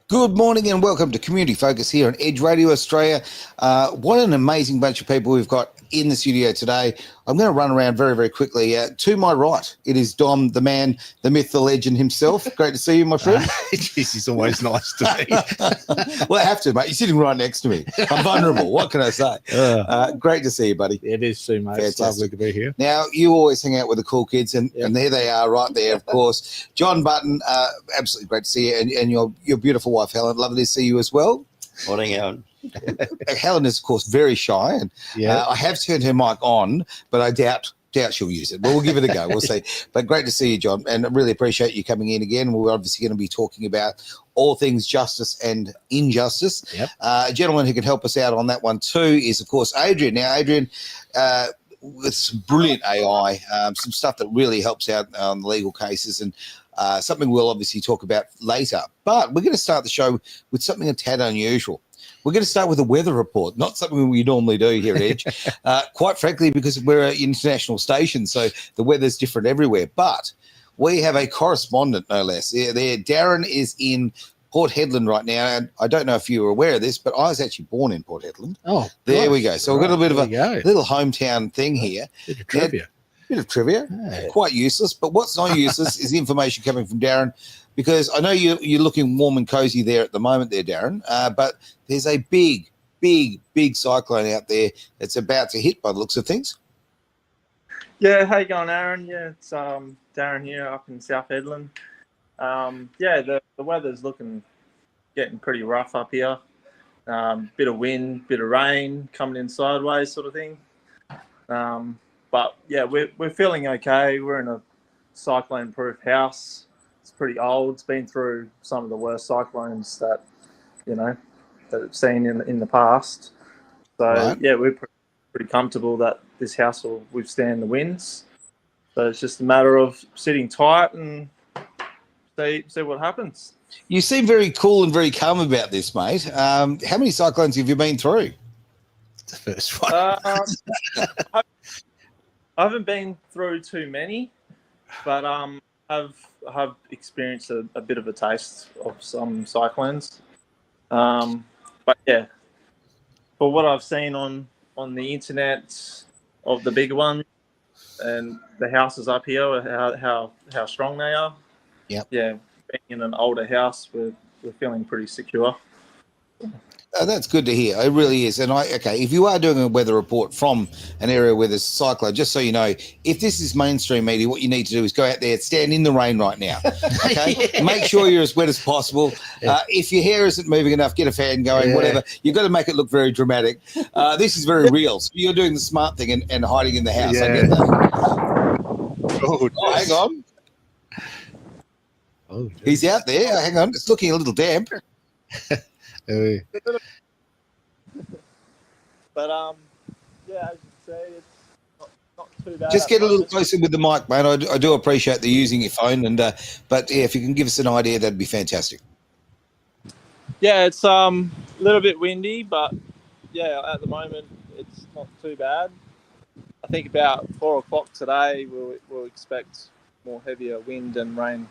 Good morning and welcome to Community Focus here on Edge Radio Australia. What an amazing bunch of people we've got in the studio today. I'm going to run around very, very quickly. To my right, it is Dom, the man, the myth, the legend himself. Great to see you, my friend. Jeez, he's always nice to me. Well, I have to, mate. You're sitting right next to me. I'm vulnerable. What can I say? Great to see you, buddy. It is too, mate. It's lovely to be here. Now, you always hang out with the cool kids, and there they are right there, of course. John Button, absolutely great to see you, and your beautiful wife, Helen. Lovely to see you as well. Morning, Helen. Helen is, of course, very shy, and I have turned her mic on, but I doubt she'll use it. But we'll give it a go. We'll see. But great to see you, John, and I really appreciate you coming in again. We're obviously going to be talking about all things justice and injustice. A gentleman who can help us out on that one too is, of course, Adrian. Now, Adrian, with some brilliant AI, some stuff that really helps out on legal cases, and something we'll obviously talk about later. But we're going to start the show with something a tad unusual. We're going to start with a weather report, not something we normally do here at Edge, quite frankly, because we're an international station, so the weather's different everywhere. But we have a correspondent, no less. There, Darren is in Port Hedland right now, and I don't know if you were aware of this, but I was actually born in Port Hedland. Oh, there we go. So we've got a bit of a little hometown thing here. Bit of trivia. Bit of trivia, quite useless. But what's not useless is the information coming from Darren, because I know you're looking warm and cozy there at the moment there, Darren, but there's a big cyclone out there that's about to hit by the looks of things. Yeah, how you going, Aaron? Yeah, it's Darren here up in South Hedland. The weather's getting pretty rough up here. Bit of wind, bit of rain coming in sideways sort of thing. But yeah, we're feeling okay. We're in a cyclone-proof house. It's pretty old. It's been through some of the worst cyclones that it's seen in the past. So yeah, we're pretty comfortable that this house will withstand the winds. So it's just a matter of sitting tight and see what happens. You seem very cool and very calm about this, mate. How many cyclones have you been through? The first one. I haven't been through too many, but I've experienced a bit of a taste of some cyclones. But yeah, for what I've seen on the internet of the bigger one and the houses up here, how strong they are. Yeah, being in an older house, we're feeling pretty secure. That's good to hear. It really is. And if you are doing a weather report from an area where there's a cyclone, just so you know, if this is mainstream media, what you need to do is go out there, stand in the rain right now. Okay, make sure you're as wet as possible. If your hair isn't moving enough, get a fan going. Whatever. You've got to make it look very dramatic. This is very real. So you're doing the smart thing and hiding in the house. I get that. Oh, hang on. Oh, he's out there. Hang on. It's looking a little damp. But as you say, it's not too bad. Just get a little closer with the mic, mate. I do appreciate the using your phone, but if you can give us an idea, that'd be fantastic. Yeah, it's a little bit windy, but at the moment it's not too bad. I think about 4 o'clock today we'll expect more heavier wind and rain.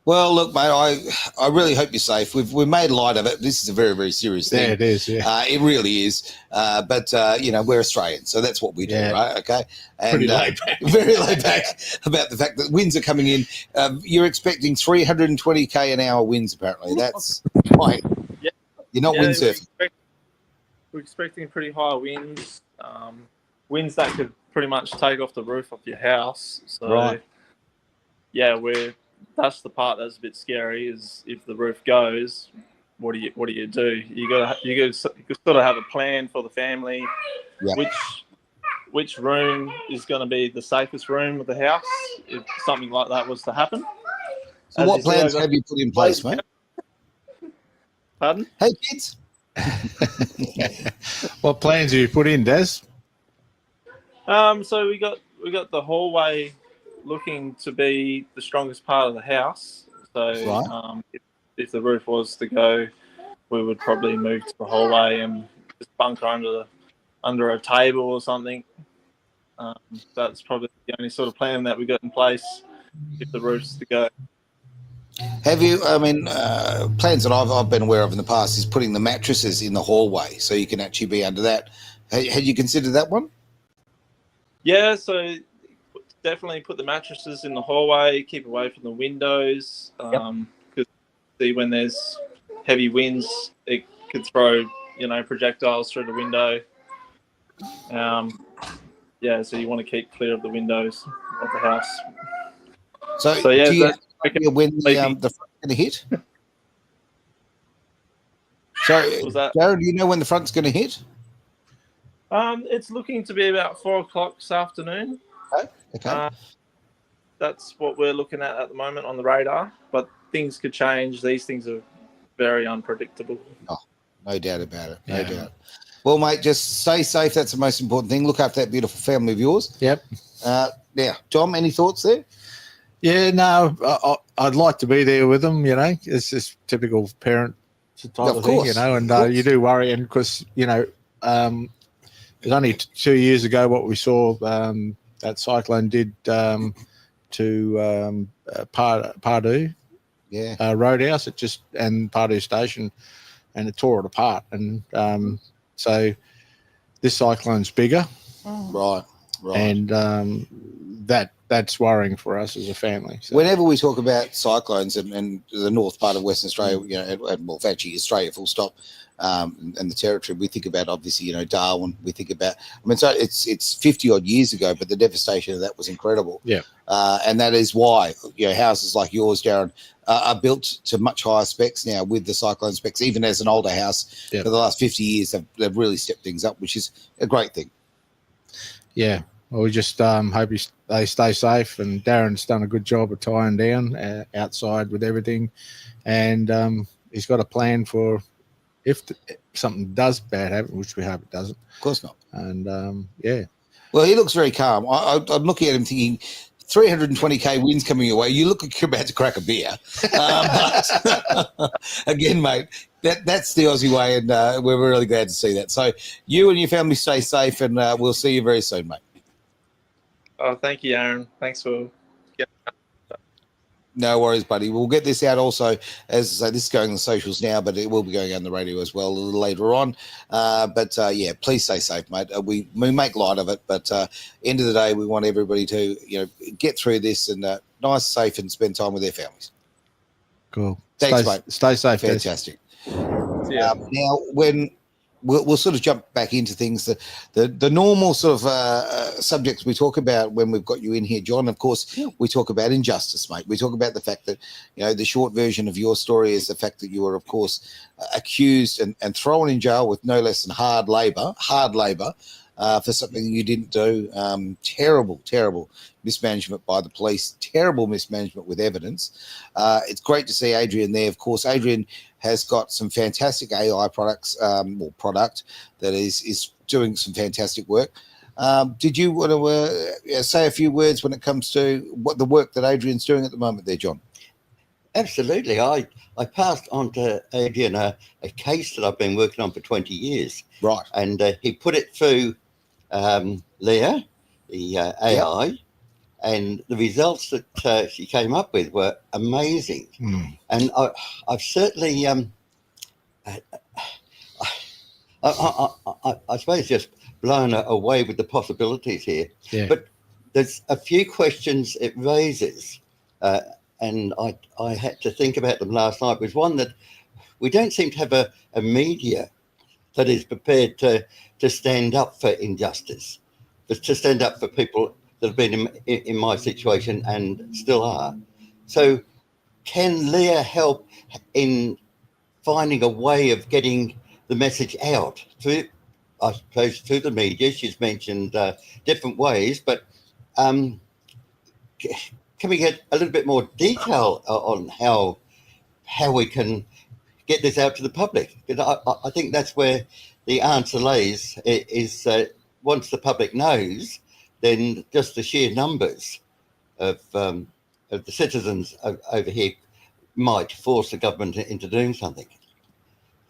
Well, look, mate, I really hope you're safe. We've made light of it. This is a very, very serious thing. Yeah, it is, yeah. It really is. But we're Australian, so that's what we do, right? Okay? And, pretty laid back. Very laid back about the fact that winds are coming in. You're expecting 320 k an hour winds, apparently. That's fine. Yeah. You're not wind surfing. We're expecting pretty high winds. Winds that could pretty much take off the roof of your house. So, that's the part that's a bit scary. Is if the roof goes, what do you do? You got to sort of have a plan for the family. Yeah. Which room is going to be the safest room of the house if something like that was to happen? So, what plans have you put in place, mate? Pardon? Hey, kids. What plans have you put in, Des? So we got the hallway looking to be the strongest part of the house. So if the roof was to go, we would probably move to the hallway and just bunker under a table or something. That's probably the only sort of plan that we got in place if the roof's to go. Have you? I mean, plans that I've been aware of in the past is putting the mattresses in the hallway so you can actually be under that. Had you considered that one? Yeah, so definitely put the mattresses in the hallway, keep away from the windows, because see when there's heavy winds, it could throw projectiles through the window. Yeah, so you want to keep clear of the windows of the house. So yeah, do you have when the front's going to hit? So, Darren, do you know when the front's going to hit? It's looking to be about 4:00 this afternoon. Okay. That's what we're looking at the moment on the radar, but things could change. These things are very unpredictable. Oh, no doubt about it. No doubt. Well, mate, just stay safe. That's the most important thing. Look after that beautiful family of yours. Yep. Now, Tom, any thoughts there? Yeah, no, I'd like to be there with them, It's just typical parent type of thing, and you do worry. And because, it was only 2 years ago what we saw that cyclone did to Pardue Roadhouse, and Pardue Station, and it tore it apart. And so this cyclone's bigger. Right. And that's worrying for us as a family. So. Whenever we talk about cyclones and the north part of Western Australia, well, actually Australia full stop, and the territory, we think about obviously, Darwin. We think about, so it's 50 odd years ago, but the devastation of that was incredible. Yeah. And that is why, houses like yours, Darren, are built to much higher specs now with the cyclone specs. Even as an older house, for the last 50 years, they've really stepped things up, which is a great thing. Yeah. Well, we just hope they stay safe, and Darren's done a good job of tying down outside with everything, and he's got a plan for if something does bad happen, which we hope it doesn't. Of course not. And well, he looks very calm. I'm looking at him thinking 320k wins coming your way. You look like you're about to crack a beer. But again, mate, that's the Aussie way, and we're really glad to see that. So you and your family stay safe, and we'll see you very soon, mate. Oh, thank you, Aaron. Thanks for getting that. No worries, buddy. We'll get this out also. As I say, this is going on the socials now, but it will be going on the radio as well a little later on. Please stay safe, mate. We make light of it, but end of the day, we want everybody to get through this and nice, safe, and spend time with their families. Cool. Thanks, mate. Stay safe. Fantastic. Now, when we'll sort of jump back into things, the normal sort of subjects we talk about when we've got you in here, John. Of course, we talk about injustice, mate. We talk about the fact that, the short version of your story is the fact that you were, of course, accused and thrown in jail with no less than hard labor for something you didn't do. Terrible mismanagement by the police, terrible mismanagement with evidence. It's great to see Adrian there. Of course, Adrian has got some fantastic AI product that is doing some fantastic work. Did you want to say a few words when it comes to what the work that Adrian's doing at the moment there, John? Absolutely. I passed on to Adrian a case that I've been working on for 20 years. Right. And he put it through Leah, the AI, and the results that she came up with were amazing. And I've certainly, I suppose, just blown away with the possibilities here. Yeah. But there's a few questions it raises, and I had to think about them last night. Was one that we don't seem to have a media that is prepared to stand up for injustice, but to stand up for people that have been in my situation and still are. So can Leah help in finding a way of getting the message out through, I suppose, through the media? She's mentioned different ways, but can we get a little bit more detail on how we can get this out to the public? Because I think that's where the answer lays, is once the public knows, then just the sheer numbers of the citizens over here might force the government into doing something.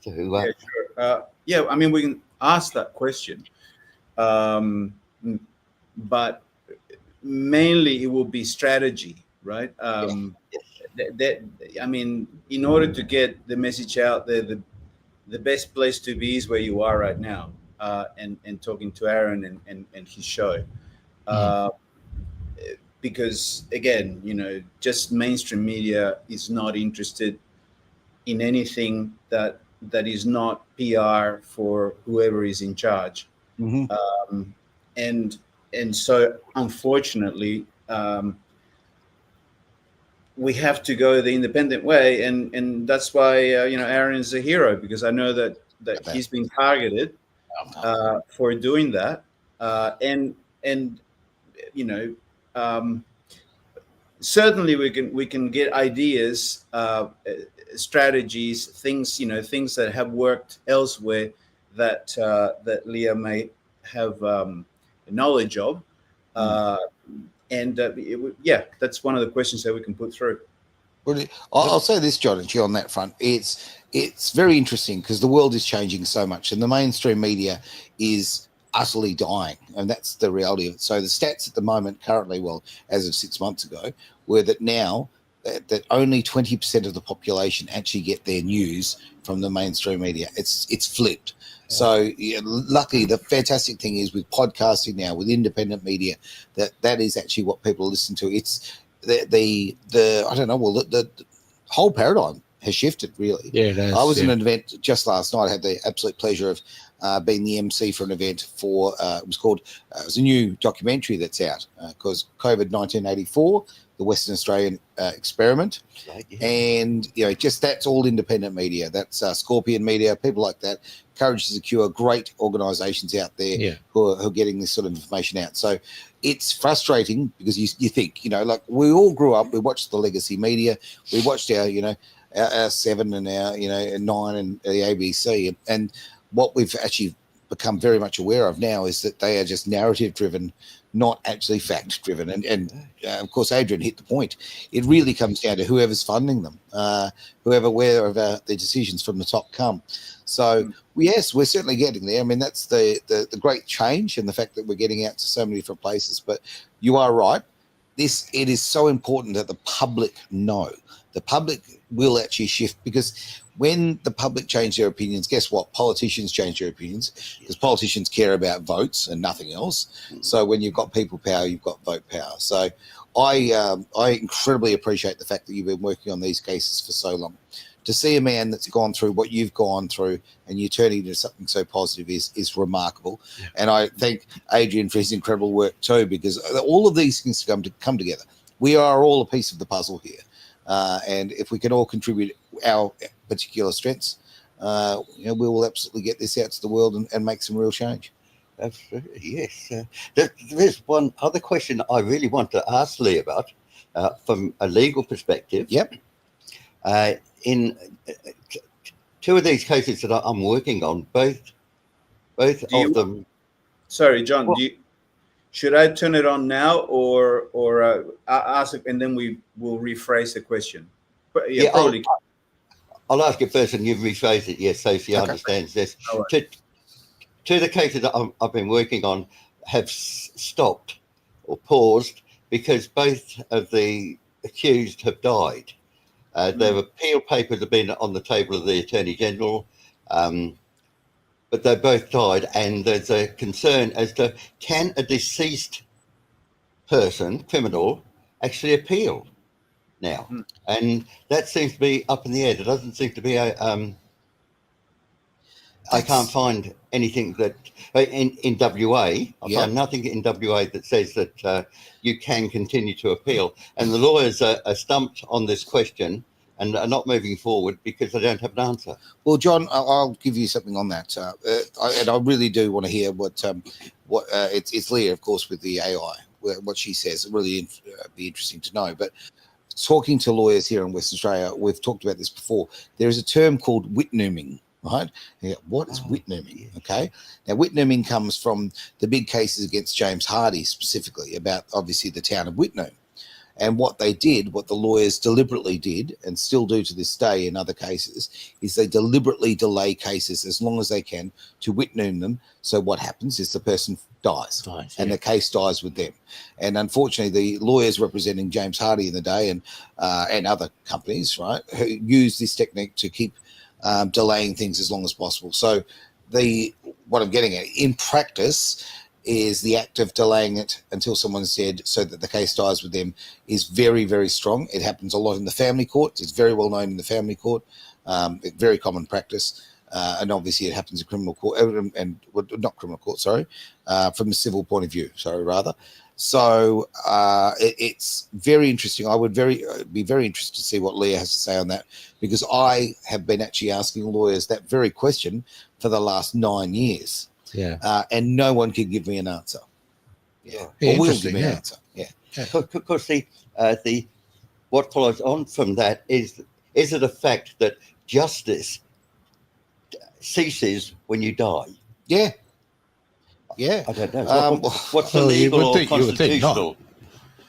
So, sure. I mean, we can ask that question, but mainly it will be strategy, right? I mean, in order to get the message out there, the best place to be is where you are right now, and talking to Aaron and his show. Because again, just mainstream media is not interested in anything that is not PR for whoever is in charge. And so unfortunately, we have to go the independent way, and that's why Aaron is a hero, because I know that he's been targeted for doing that, and certainly we can get ideas, strategies, things that have worked elsewhere that Leah may have knowledge of. And that's one of the questions that we can put through. Well, I'll say this, John, and on that front, it's very interesting because the world is changing so much, and the mainstream media is utterly dying, and that's the reality of it. So the stats at the moment, currently, well, as of 6 months ago, were that now that only 20% of the population actually get their news from the mainstream media. It's flipped. So luckily, the fantastic thing is with podcasting now, with independent media, that is actually what people listen to. It's the I don't know. Well, the whole paradigm has shifted really. Yeah, it has, I was in an event just last night. I had the absolute pleasure of being the MC for an event for it was a new documentary that's out because COVID 1984, the Western Australian experiment. Right, yeah. And just that's all independent media. That's Scorpion Media, people like that. Courage to Secure, great organisations out there who are getting this sort of information out. So it's frustrating because you think, like we all grew up, we watched the legacy media, we watched our, our 7 and our, 9 and the ABC, and what we've actually become very much aware of now is that they are just narrative driven, not actually fact driven. And of course, Adrian hit the point. It really comes down to whoever's funding them, wherever the decisions from the top come. So yes, we're certainly getting there. I mean, that's the great change and the fact that we're getting out to so many different places. But you are right. It is so important that the public know. The public will actually shift, because when the public change their opinions, guess what? Politicians change their opinions, because politicians care about votes and nothing else. So when you've got people power, you've got vote power. So I incredibly appreciate the fact that you've been working on these cases for so long. To see a man that's gone through what you've gone through and you turn it into something so positive is remarkable. Yeah. And I thank Adrian for his incredible work too, because all of these things come together. We are all a piece of the puzzle here. And if we can all contribute our particular strengths, we will absolutely get this out to the world and make some real change. Absolutely, yes. There's one other question I really want to ask Lee about from a legal perspective. Yep. In two of these cases that I'm working on, both of them. Sorry, John. Well, should I turn it on now, or ask it, and then we will rephrase the question? Yeah, probably. I'll ask it first, and you rephrase it. Yes, so she understands this. Right. Two of the cases that I've been working on have stopped or paused because both of the accused have died. Their appeal papers have been on the table of the Attorney General, but they both died, and there's a concern as to can a deceased person, criminal, actually appeal now? And that seems to be up in the air. There doesn't seem to be I can't find anything that in WA. I find nothing in WA that says that you can continue to appeal. And the lawyers are stumped on this question and are not moving forward because they don't have an answer. Well, John, I'll give you something on that, and I really do want to hear what it's Leah, of course, with the AI, what she says. It really be interesting to know. But talking to lawyers here in Western Australia, we've talked about this before. There is a term called Whitnooming. Right? What is Whitnooming? Okay. Now, Whitnooming comes from the big cases against James Hardy, specifically about obviously the town of Whitnoom. And what the lawyers deliberately did, and still do to this day in other cases, is they deliberately delay cases as long as they can to witness them. So what happens is the person dies and the case dies with them. And unfortunately, the lawyers representing James Hardie in the day and other companies, right, who use this technique to keep delaying things as long as possible. So what I'm getting at in practice is the act of delaying it until someone's dead so that the case dies with them is very, very strong. It happens a lot in the family court. It's very well known in the family court, very common practice. And obviously it happens in criminal court, and not criminal court, sorry, from a civil point of view, So it's very interesting. I would be very interested to see what Leah has to say on that, because I have been actually asking lawyers that very question for the last 9 years. Yeah. And no one can give me an answer. Yeah, Or will give me an answer. Yeah. Because what follows on from that is it a fact that justice ceases when you die? Yeah. Yeah. I don't know. What's the legal or constitutional?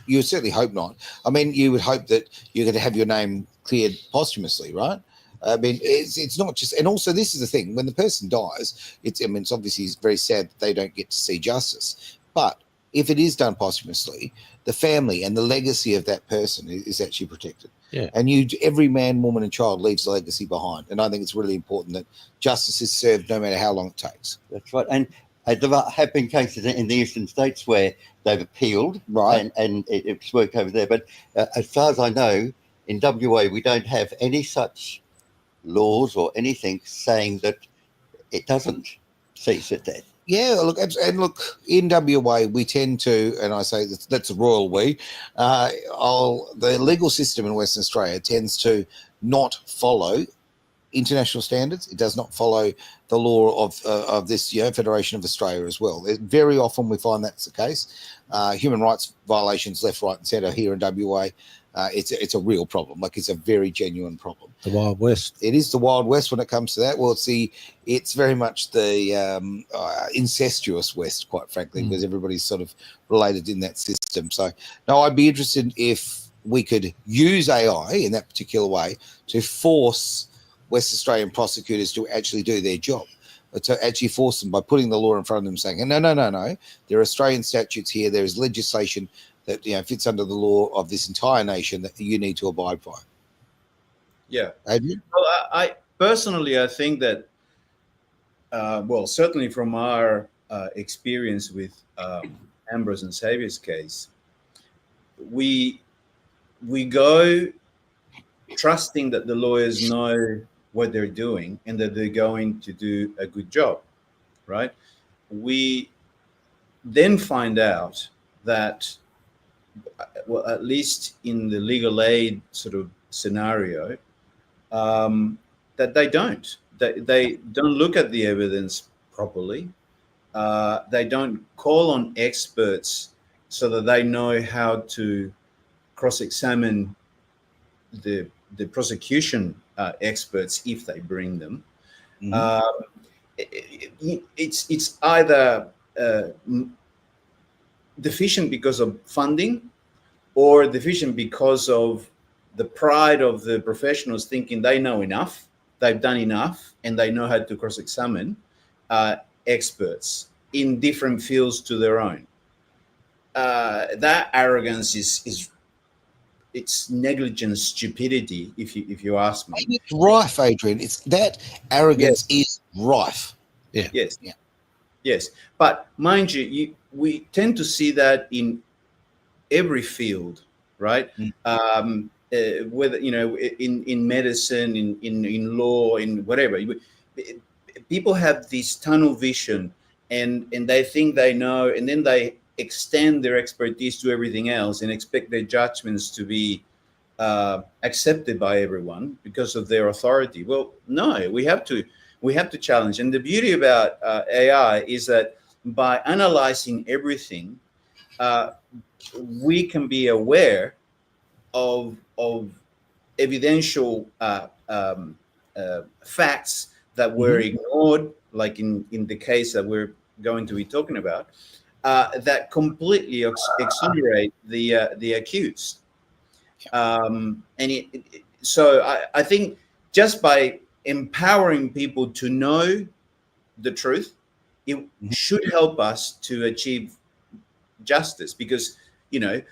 You would certainly hope not. I mean, you would hope that you're going to have your name cleared posthumously, right? I mean, it's not just, and also this is the thing, when the person dies, it's obviously very sad that they don't get to see justice. But if it is done posthumously, the family and the legacy of that person is actually protected. Yeah. And every man, woman, and child leaves a legacy behind. And I think it's really important that justice is served no matter how long it takes. That's right. And there have been cases in the eastern states where they've appealed, right, and it's worked over there. But as far as I know, in WA, we don't have any such laws or anything saying that it doesn't cease at death. Yeah, look, in WA, we tend to, and I say that's a royal we, the legal system in Western Australia tends to not follow international standards. It does not follow the law of this Federation of Australia as well. Very often we find that's the case. Human rights violations left, right and centre here in WA. It's a real problem. Like, it's a very genuine problem. The Wild West. It is the Wild West when it comes to that. Well, it's very much the incestuous West, quite frankly, because everybody's sort of related in that system. So, no, I'd be interested if we could use AI in that particular way to force West Australian prosecutors to actually do their job, to actually force them by putting the law in front of them, saying, no, there are Australian statutes here, there is legislation that fits under the law of this entire nation that you need to abide by. Yeah. Adrian? Well, I personally, I think that, certainly from our experience with Ambrose and Xavier's case, we go trusting that the lawyers know what they're doing and that they're going to do a good job, right? We then find out that, well, at least in the legal aid sort of scenario, that they don't. They don't look at the evidence properly. They don't call on experts so that they know how to cross-examine the prosecution experts if they bring them. It's either deficient because of funding, or deficient because of the pride of the professionals thinking they know enough, they've done enough, and they know how to cross-examine experts in different fields to their own. That arrogance is it's negligence, stupidity, if you ask me. It's rife, Adrian. It's that arrogance is rife. Yeah. Yes. Yeah. Yes. But mind you, we tend to see that in every field, right? Whether in medicine, in law, in whatever. People have this tunnel vision, and they think they know, and then they extend their expertise to everything else and expect their judgments to be accepted by everyone because of their authority. Well, no, we have to challenge. And the beauty about AI is that by analyzing everything, we can be aware of evidential facts that were ignored, like in the case that we're going to be talking about, that completely exonerate the accused. So I think just by empowering people to know the truth, it should help us to achieve justice, because it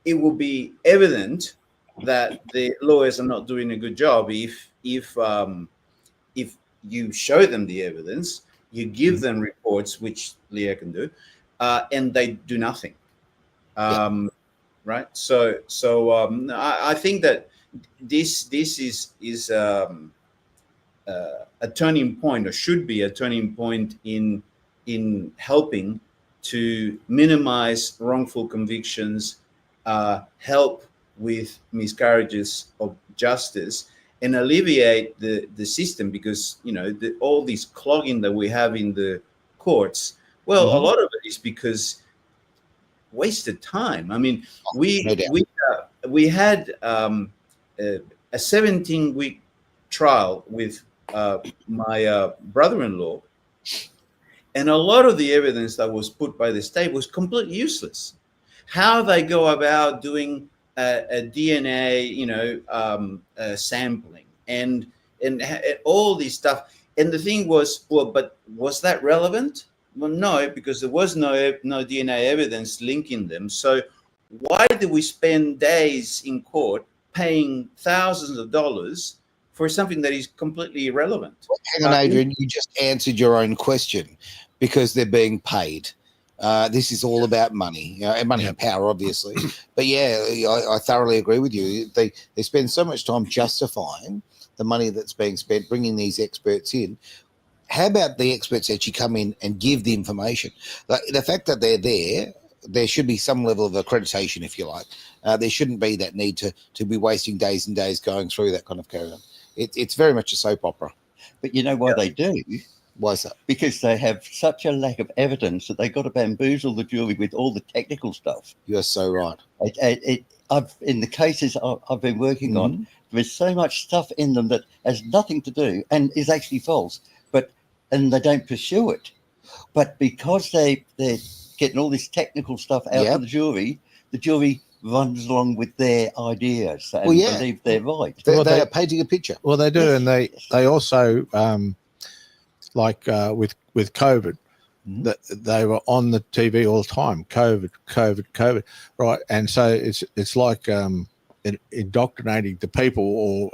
will be evident that the lawyers are not doing a good job if you show them the evidence, you give them reports, which Leah can do, and they do nothing. Right. So I think that this is a turning point, or should be a turning point in helping to minimize wrongful convictions, help with miscarriages of justice, and alleviate the system, because all this clogging that we have in the courts, well, a lot of it is because wasted time. I mean, we had a 17-week trial with my brother-in-law, and a lot of the evidence that was put by the state was completely useless. How they go about doing a DNA, sampling and all this stuff. And the thing was, well, but was that relevant? Well, no, because there was no DNA evidence linking them. So why do we spend days in court paying thousands of dollars for something that is completely irrelevant? Hang on, Adrian, you just answered your own question, because they're being paid. This is all about money, and money and power, obviously. But I thoroughly agree with you. They spend so much time justifying the money that's being spent, bringing these experts in. How about the experts actually come in and give the information? Like, the fact that they're there should be some level of accreditation, if you like. There shouldn't be that need to be wasting days and days going through that kind of carry on. It's very much a soap opera. But you know why they do? Why is that? Because they have such a lack of evidence that they've got to bamboozle the jury with all the technical stuff. You're so right. In the cases I've been working on, there's so much stuff in them that has nothing to do and is actually false, and they don't pursue it. But because they're getting all this technical stuff out to the jury runs along with their ideas and believe they're right. They are painting a picture. Well, they do, and they also with COVID, that they were on the TV all the time. COVID, right? And so it's like indoctrinating the people, or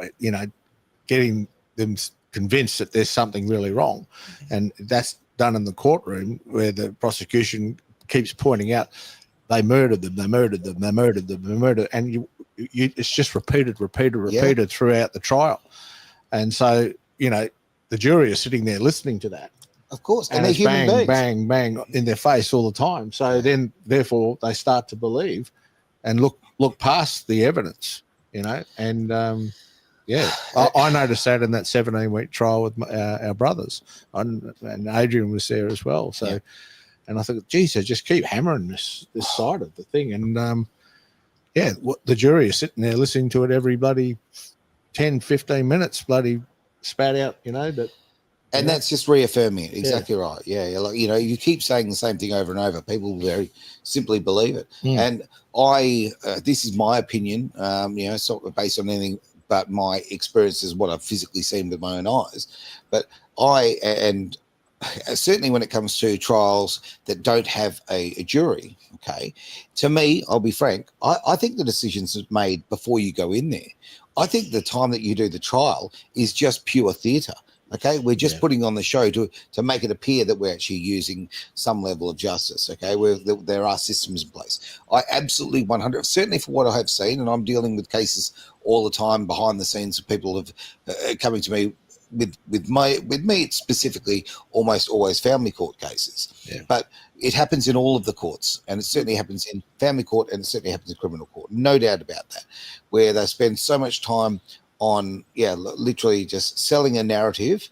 getting them convinced that there's something really wrong, and that's done in the courtroom, where the prosecution keeps pointing out they murdered them, and it's just repeated throughout the trial. And so the jury is sitting there listening to that, of course, and it's bang bang in their face all the time. So then therefore they start to believe and look past the evidence, and I noticed that in that 17-week trial with our brothers, and Adrian was there as well. So, and I thought, geez, they just keep hammering this side of the thing, and the jury is sitting there listening to it every bloody 10, 15 minutes, bloody spat out, that. And that's just reaffirming it. Exactly right. Yeah. Like, you keep saying the same thing over and over. People very simply believe it. And this is my opinion. It's not based on anything but my experiences, what I've physically seen with my own eyes. But certainly when it comes to trials that don't have a jury, okay, to me, I'll be frank, I think the decisions are made before you go in there. I think the time that you do the trial is just pure theatre. Okay, we're just putting on the show to make it appear that we're actually using some level of justice. Okay, where there are systems in place. I absolutely 100, certainly for what I have seen, and I'm dealing with cases all the time behind the scenes. People have coming to me with me. It's specifically almost always family court cases. Yeah. But it happens in all of the courts, and it certainly happens in family court, and it certainly happens in criminal court. No doubt about that, where they spend so much time on literally just selling a narrative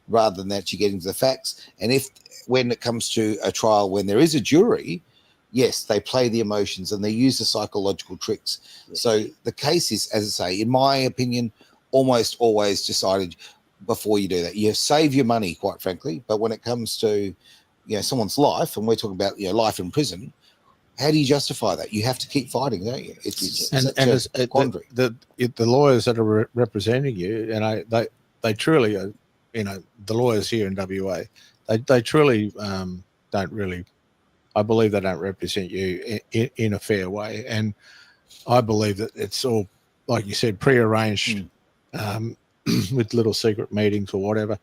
rather than actually getting to the facts. And when it comes to a trial when there is a jury, yes, they play the emotions and they use the psychological tricks. Yes. So the case is, as I say, in my opinion, almost always decided before you do that. You save your money, quite frankly, but when it comes to someone's life, and we're talking about life in prison, how do you justify that? You have to keep fighting, don't you? It's quandary. The lawyers that are representing you, they truly are, the lawyers here in WA, they truly don't really, I believe they don't represent you in a fair way. And I believe that it's all, like you said, prearranged with little secret meetings or whatever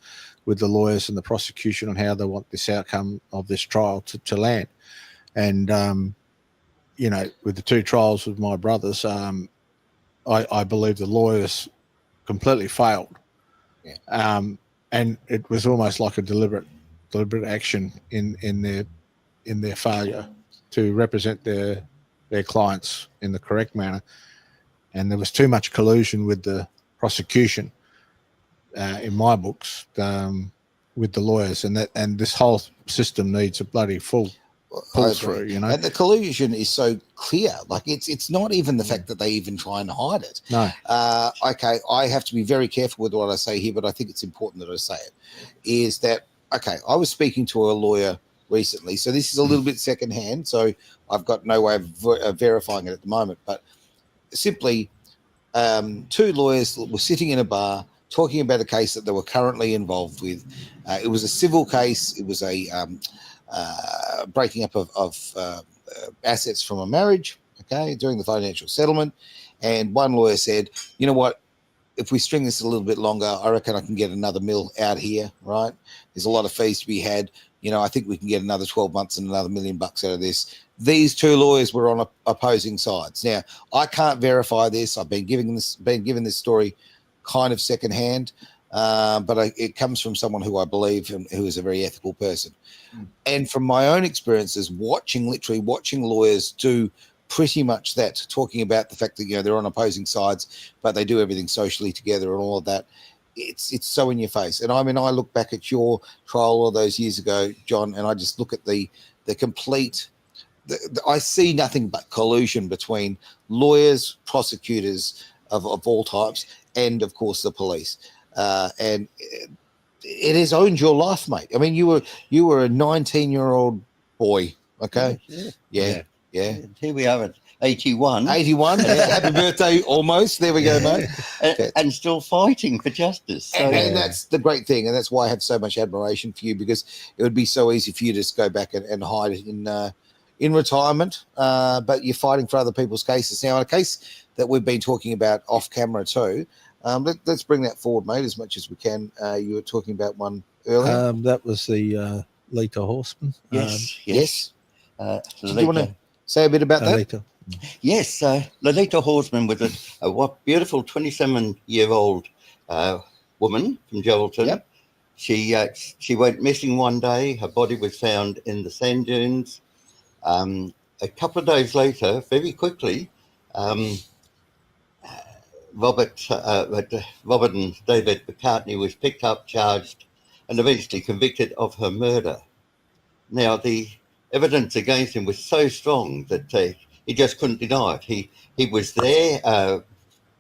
with the lawyers and the prosecution on how they want this outcome of this trial to land. And, with the two trials with my brothers, I believe the lawyers completely failed. Yeah. And it was almost like a deliberate action in their failure to represent their clients in the correct manner. And there was too much collusion with the prosecution, in my books, with the lawyers, and this whole system needs a bloody full pull through, And the collusion is so clear. Like it's not even the fact that they even try and hide it. No. Okay, I have to be very careful with what I say here, but I think it's important that I say it. Is that okay? I was speaking to a lawyer recently, so this is a little bit secondhand. So I've got no way of verifying it at the moment, but simply, two lawyers were sitting in a bar talking about a case that they were currently involved with. It was a civil case. It was a breaking up of assets from a marriage, okay, during the financial settlement. And one lawyer said, you know what, if we string this a little bit longer, I reckon I can get another mill out here, right? There's a lot of fees to be had. I think we can get another 12 months and another $1 million out of this. These two lawyers were on opposing sides. Now, I can't verify this. I've been given this story kind of secondhand, but it comes from someone who I believe and who is a very ethical person. And from my own experiences, literally watching lawyers do pretty much that, talking about the fact that they're on opposing sides, but they do everything socially together and all of that. It's so in your face. And I mean, I look back at your trial all those years ago, John, and I just look at the complete. I see nothing but collusion between lawyers, prosecutors of all types, and of course the police. And it has owned your life, mate. I mean, you were a 19-year-old boy. Okay. Yeah. Here we are at 81. 81. Happy birthday, almost. There we go, mate. And still fighting for justice. So, and that's the great thing. And that's why I have so much admiration for you, because it would be so easy for you to just go back and hide it in retirement. But you're fighting for other people's cases. Now, in a case that we've been talking about off camera too, let's bring that forward, mate, as much as we can. You were talking about one earlier. That was the Lita Horseman. Yes. do you want to say a bit about that? Lita. Yes, Lolita Horseman was a beautiful 27-year-old woman from Geraldton. Yep. She went missing one day. Her body was found in the sand dunes. A couple of days later, very quickly, Robert and David McCartney was picked up, charged, and eventually convicted of her murder. Now, the evidence against him was so strong that he just couldn't deny it. He was there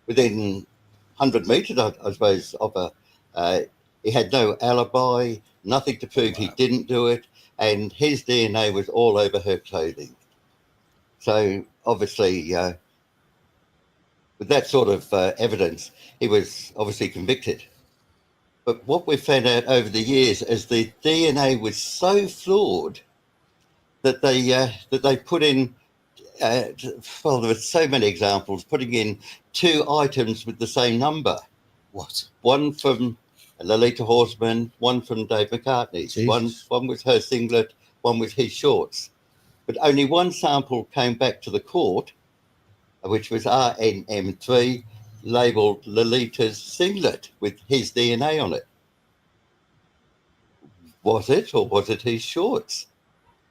within 100 metres, I suppose, of her. He had no alibi, nothing to prove he didn't do it, and his DNA was all over her clothing. So, obviously, with that sort of evidence, he was obviously convicted. But what we found out over the years is the DNA was so flawed that they put in, well, there were so many examples, putting in two items with the same number. What? One from Lolita Horseman, one from Dave McCartney. One was her singlet, one was his shorts. But only one sample came back to the court, which was RNM3, labelled Lolita's singlet with his DNA on it. Was it, or was it his shorts?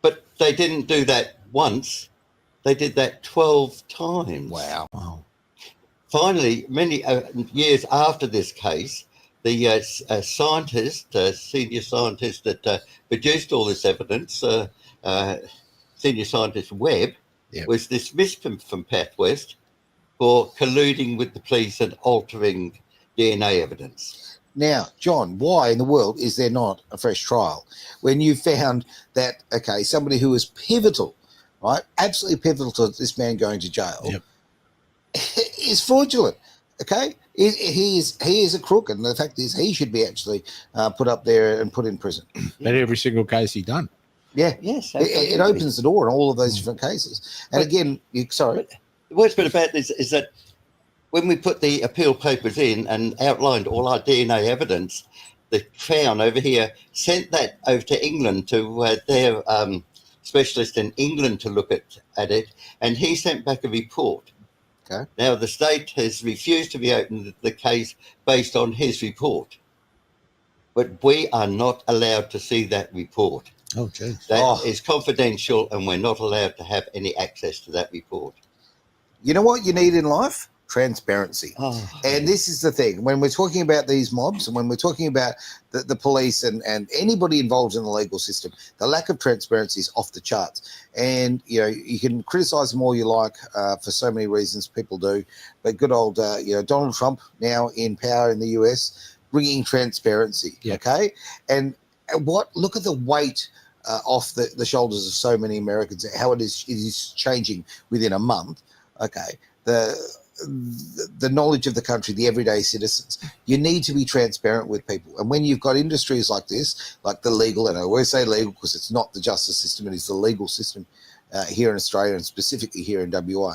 But they didn't do that once. They did that 12 times. Wow. Finally, many years after this case, the senior scientist that produced all this evidence, senior scientist Webb, was dismissed from Pathwest for colluding with the police and altering DNA evidence. Now, John, why in the world is there not a fresh trial when you found that, okay, somebody who was pivotal right, absolutely pivotal to this man going to jail, Yep. is fraudulent. Okay, he is a crook, and the fact is he should be actually put up there and put in prison. But every single case he done. Yeah, Yes, it opens the door in all of those different cases. And But- again, sorry. The worst bit about this is that when we put the appeal papers in and outlined all our DNA evidence, the Crown over here sent that over to England to their specialist in England to look at it, and he sent back a report. Okay. Now, the state has refused to reopen the case based on his report, but we are not allowed to see that report. Oh, geez. That is confidential, and we're not allowed to have any access to that report. You know what you need in life? Transparency. Oh. And this is the thing, when we're talking about these mobs and when we're talking about the police and anybody involved in the legal system, the lack of transparency is off the charts. And, you know, you can criticize them all you like for so many reasons, people do. But good old, Donald Trump now in power in the US, bringing transparency, okay? And look at the weight off the shoulders of so many Americans, how it is changing within a month, okay? The knowledge of the country, the everyday citizens. You need to be transparent with people. And when you've got industries like this, like the legal, and I always say legal because it's not the justice system, it is the legal system here in Australia and specifically here in WA,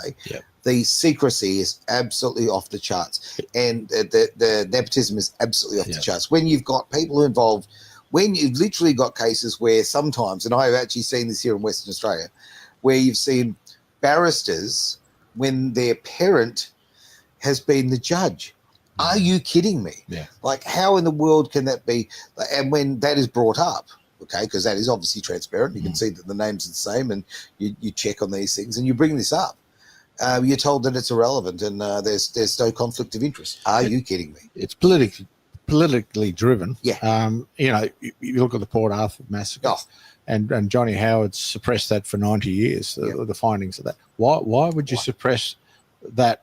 the secrecy is absolutely off the charts. And the nepotism is absolutely off the charts. When you've got people involved, when you've literally got cases where sometimes, and I've actually seen this here in Western Australia, where you've seen barristers when their parent has been the judge. Are you kidding me? Yeah. Like, how in the world can that be? And when that is brought up, okay, because that is obviously transparent, you can see that the name's the same, and you check on these things, and you bring this up. You're told that it's irrelevant, and there's no conflict of interest. Are you kidding me? It's politically driven. Yeah. You look at the Port Arthur massacre, and Johnny Howard suppressed that for 90 years. The findings of that. Why would you suppress that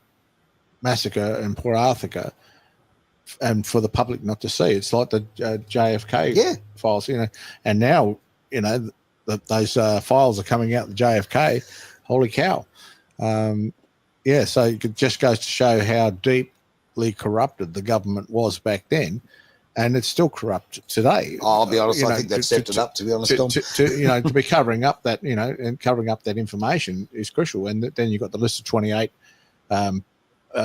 massacre in Port Arthur and for the public not to see? It's like the JFK files, and now those files are coming out. The JFK, holy cow. So it just goes to show how deeply corrupted the government was back then, and it's still corrupt today. I'll be honest, I think they've stepped it up, to be honest, Tom. To be covering up that, and covering up that information is crucial. And then you've got the list of 28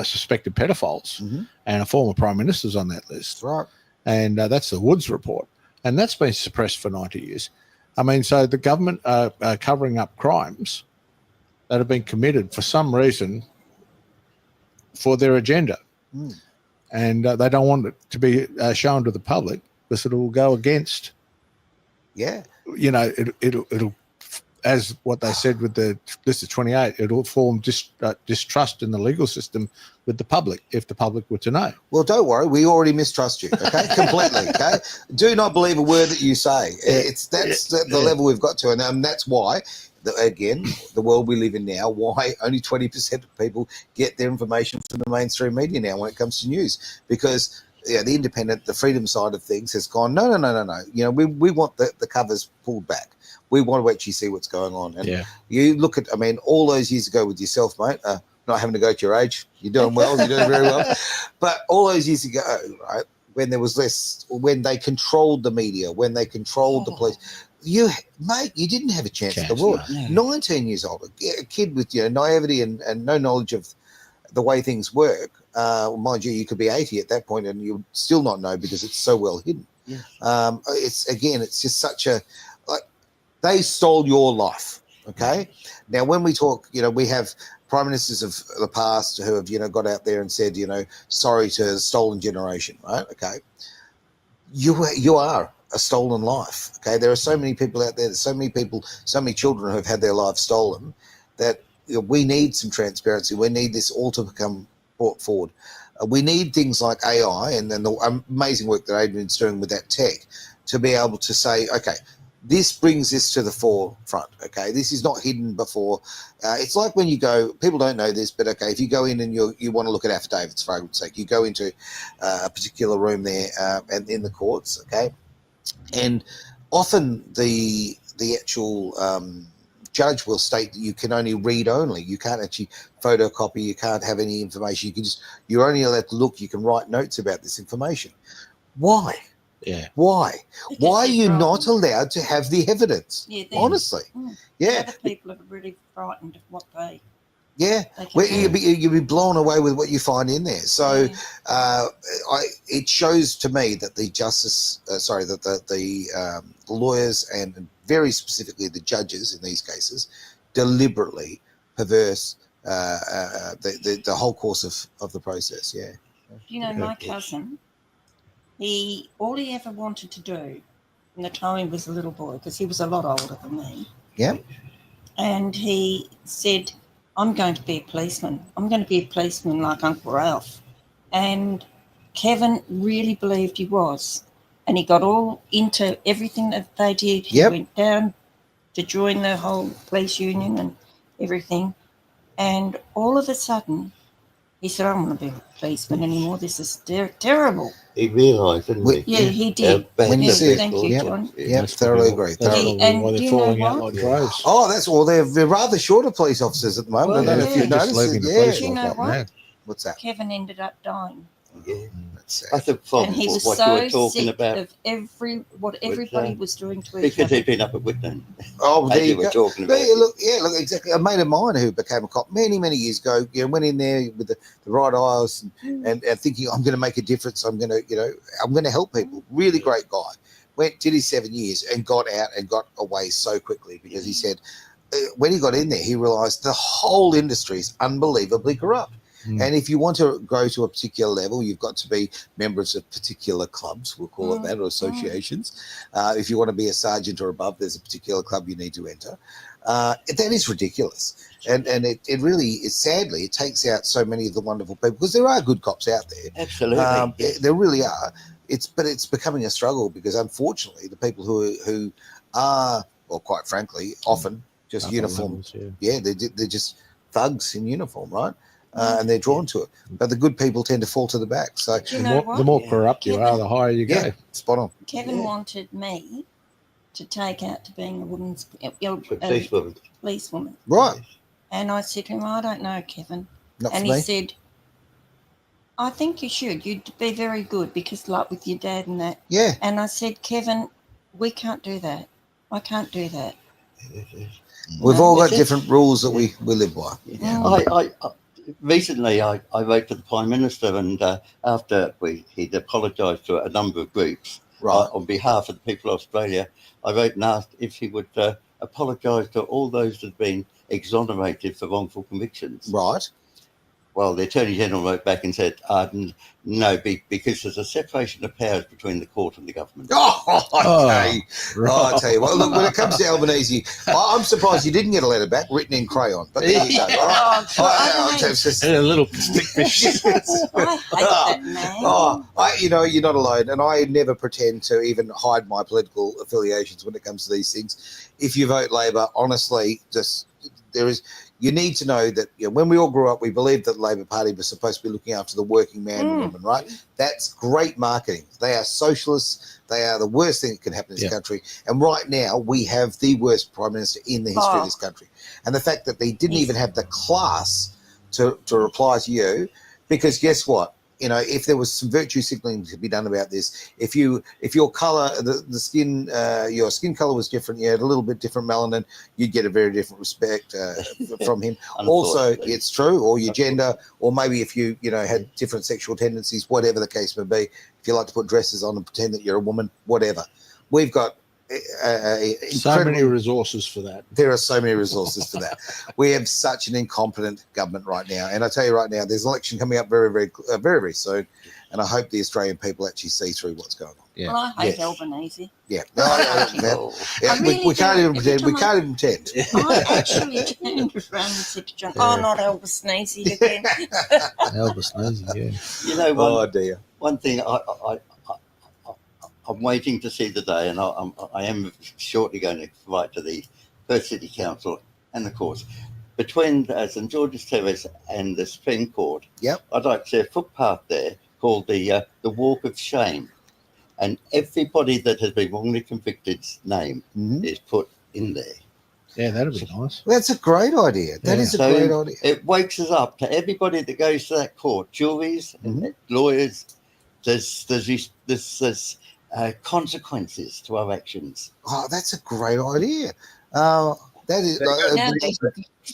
suspected pedophiles, and a former prime minister's on that list. Right. And that's the Woods report, and that's been suppressed for 90 years. I mean, so the government are covering up crimes that have been committed for some reason for their agenda. And they don't want it to be shown to the public because it'll go against, it'll as what they said with the list of 28, it'll form distrust in the legal system with the public if the public were to know. Well, don't worry, we already mistrust you, okay, completely, okay? Do not believe a word that you say. That's the level we've got to, and that's why, again, the world we live in now, why only 20% of people get their information from the mainstream media now when it comes to news, because the independent, the freedom side of things has gone, no. We want the covers pulled back. We want to actually see what's going on. And you look at, all those years ago with yourself, mate, not having to go to your age, you're doing well, you're doing very well. But all those years ago, right, when there was less, when they controlled the media, when they controlled the police, you didn't have a chance in the world. No. 19 years old, a kid with naivety and no knowledge of the way things work. Mind you could be 80 at that point and you'd still not know because it's so well hidden. It's just such a, they stole your life, okay? Now, when we talk, we have prime ministers of the past who have, got out there and said, sorry to the stolen generation, right? Okay. You are a stolen life, okay? There are so many people out there, so many children who have had their lives stolen that we need some transparency. We need this all to become brought forward. We need things like AI and then the amazing work that Adrian's doing with that tech to be able to say, okay, this brings this to the forefront, okay? This is not hidden before. It's like when you go, people don't know this, but okay, if you go in and you want to look at affidavits, for argument's sake, you go into a particular room there and in the courts, okay? And often the actual judge will state that you can only read only. You can't actually photocopy. You can't have any information. You're only allowed to look. You can write notes about this information. Why? Yeah. Why? Because Why are they're you not frightened. allowed to have the evidence? Yeah, Honestly. The Yeah. other people are really frightened of what they Yeah. can Well, do. you'll be blown away with what you find in there. So Yeah. it shows to me that the the lawyers and very specifically the judges in these cases deliberately perverse the whole course of the process. Yeah. You know, my cousin, all he ever wanted to do from the time he was a little boy, because he was a lot older than me. Yeah. And he said, I'm going to be a policeman. I'm going to be a policeman like Uncle Ralph. And Kevin really believed he was. And he got all into everything that they did. He Yep. went down to join the whole police union and everything. And all of a sudden, he said, I don't want to be a policeman anymore. This is terrible. He realised, didn't he? Yeah, he did. When you Yeah, see it, thank you, yep. John. Yeah, thoroughly agree. That's Thoroughly. And why do they're you know falling out what? like droves. Oh, that's all. They're rather short of police officers at the moment. Well, I don't know if yeah. you've Just noticed leaving it. the Yeah. police Do you like know that what? now. What's that? Kevin ended up dying. Yeah. That's sad. I think from And he was what so you were talking sick about, of what everybody was doing to each because other. he'd been up at Whitland. Oh, there As you you were go. talking about. Look, exactly. A mate of mine who became a cop many years ago, went in there with the right eyes and thinking, I'm going to make a difference. I'm going to help people. Really great guy. Did his 7 years and got out and got away so quickly because he said when he got in there, he realised the whole industry is unbelievably corrupt. And if you want to go to a particular level, you've got to be members of particular clubs, we'll call it that, or associations. If you want to be a sergeant or above, there's a particular club you need to enter. That is ridiculous. And it really is, sadly, it takes out so many of the wonderful people because there are good cops out there. Absolutely. There really are. But it's becoming a struggle because, unfortunately, the people who are, well, quite frankly, often just uniform. Levels, Yeah, they're just thugs in uniform, right? And they're drawn to it. But the good people tend to fall to the back. So Do you know the more Yeah. corrupt you are, the higher you go. yeah, spot on. Kevin wanted me to take out to being a woman's Policewoman. policewoman. Right. And I said to him, I don't know, Kevin. Not And for he me. said, I think you should. You'd be very good because like with your dad and that. Yeah. And I said, Kevin, we can't do that. I can't do that. We've all got That's it. different rules that we live by. I recently I wrote to the Prime Minister, and after he'd apologised to a number of groups Right. on behalf of the people of Australia, I wrote and asked if he would apologise to all those that had been exonerated for wrongful convictions. Right. Well, the Attorney General wrote back and said, no, because there's a separation of powers between the court and the government. I tell you what, look, when it comes to Albanese, I'm surprised you didn't get a letter back written in crayon. But there you go. All right. And a little stick fish. I hate that man. You're not alone. And I never pretend to even hide my political affiliations when it comes to these things. If you vote Labor, honestly, you need to know that when we all grew up, we believed that the Labor Party was supposed to be looking after the working man and woman, right? That's great marketing. They are socialists. They are the worst thing that can happen in this country. And right now, we have the worst Prime Minister in the history of this country. And the fact that they didn't even have the class to reply to you, because guess what? If there was some virtue signaling to be done about this, if your color, the skin, your skin color was different, you had a little bit different melanin, you'd get a very different respect from him. Also, it's true, or your gender, or maybe if you had different sexual tendencies, whatever the case may be. If you like to put dresses on and pretend that you're a woman, whatever. We've got so many resources for that. There are so many resources for that. We have such an incompetent government right now, and I tell you right now, there's an election coming up very soon, and I hope the Australian people actually see through what's going on. Yeah. Well, I hate Albanese. Yeah, I really we can't even don't. pretend. We Every can't even pretend. I actually turned around and said to John, "Oh, not Albanese again." Elvis Nazi, You know, Oh dear. one thing I'm waiting to see the day, and I am shortly going to write to the Perth City Council, and of course, between St George's Terrace and the Supreme Court, I'd like to see a footpath there called the Walk of Shame, and everybody that has been wrongly convicted's name is put in there. Yeah, that'd be nice. That's a great idea. That is a So great idea. it wakes us up to everybody that goes to that court, juries and lawyers. There's consequences to our actions. Oh, that's a great idea. That is.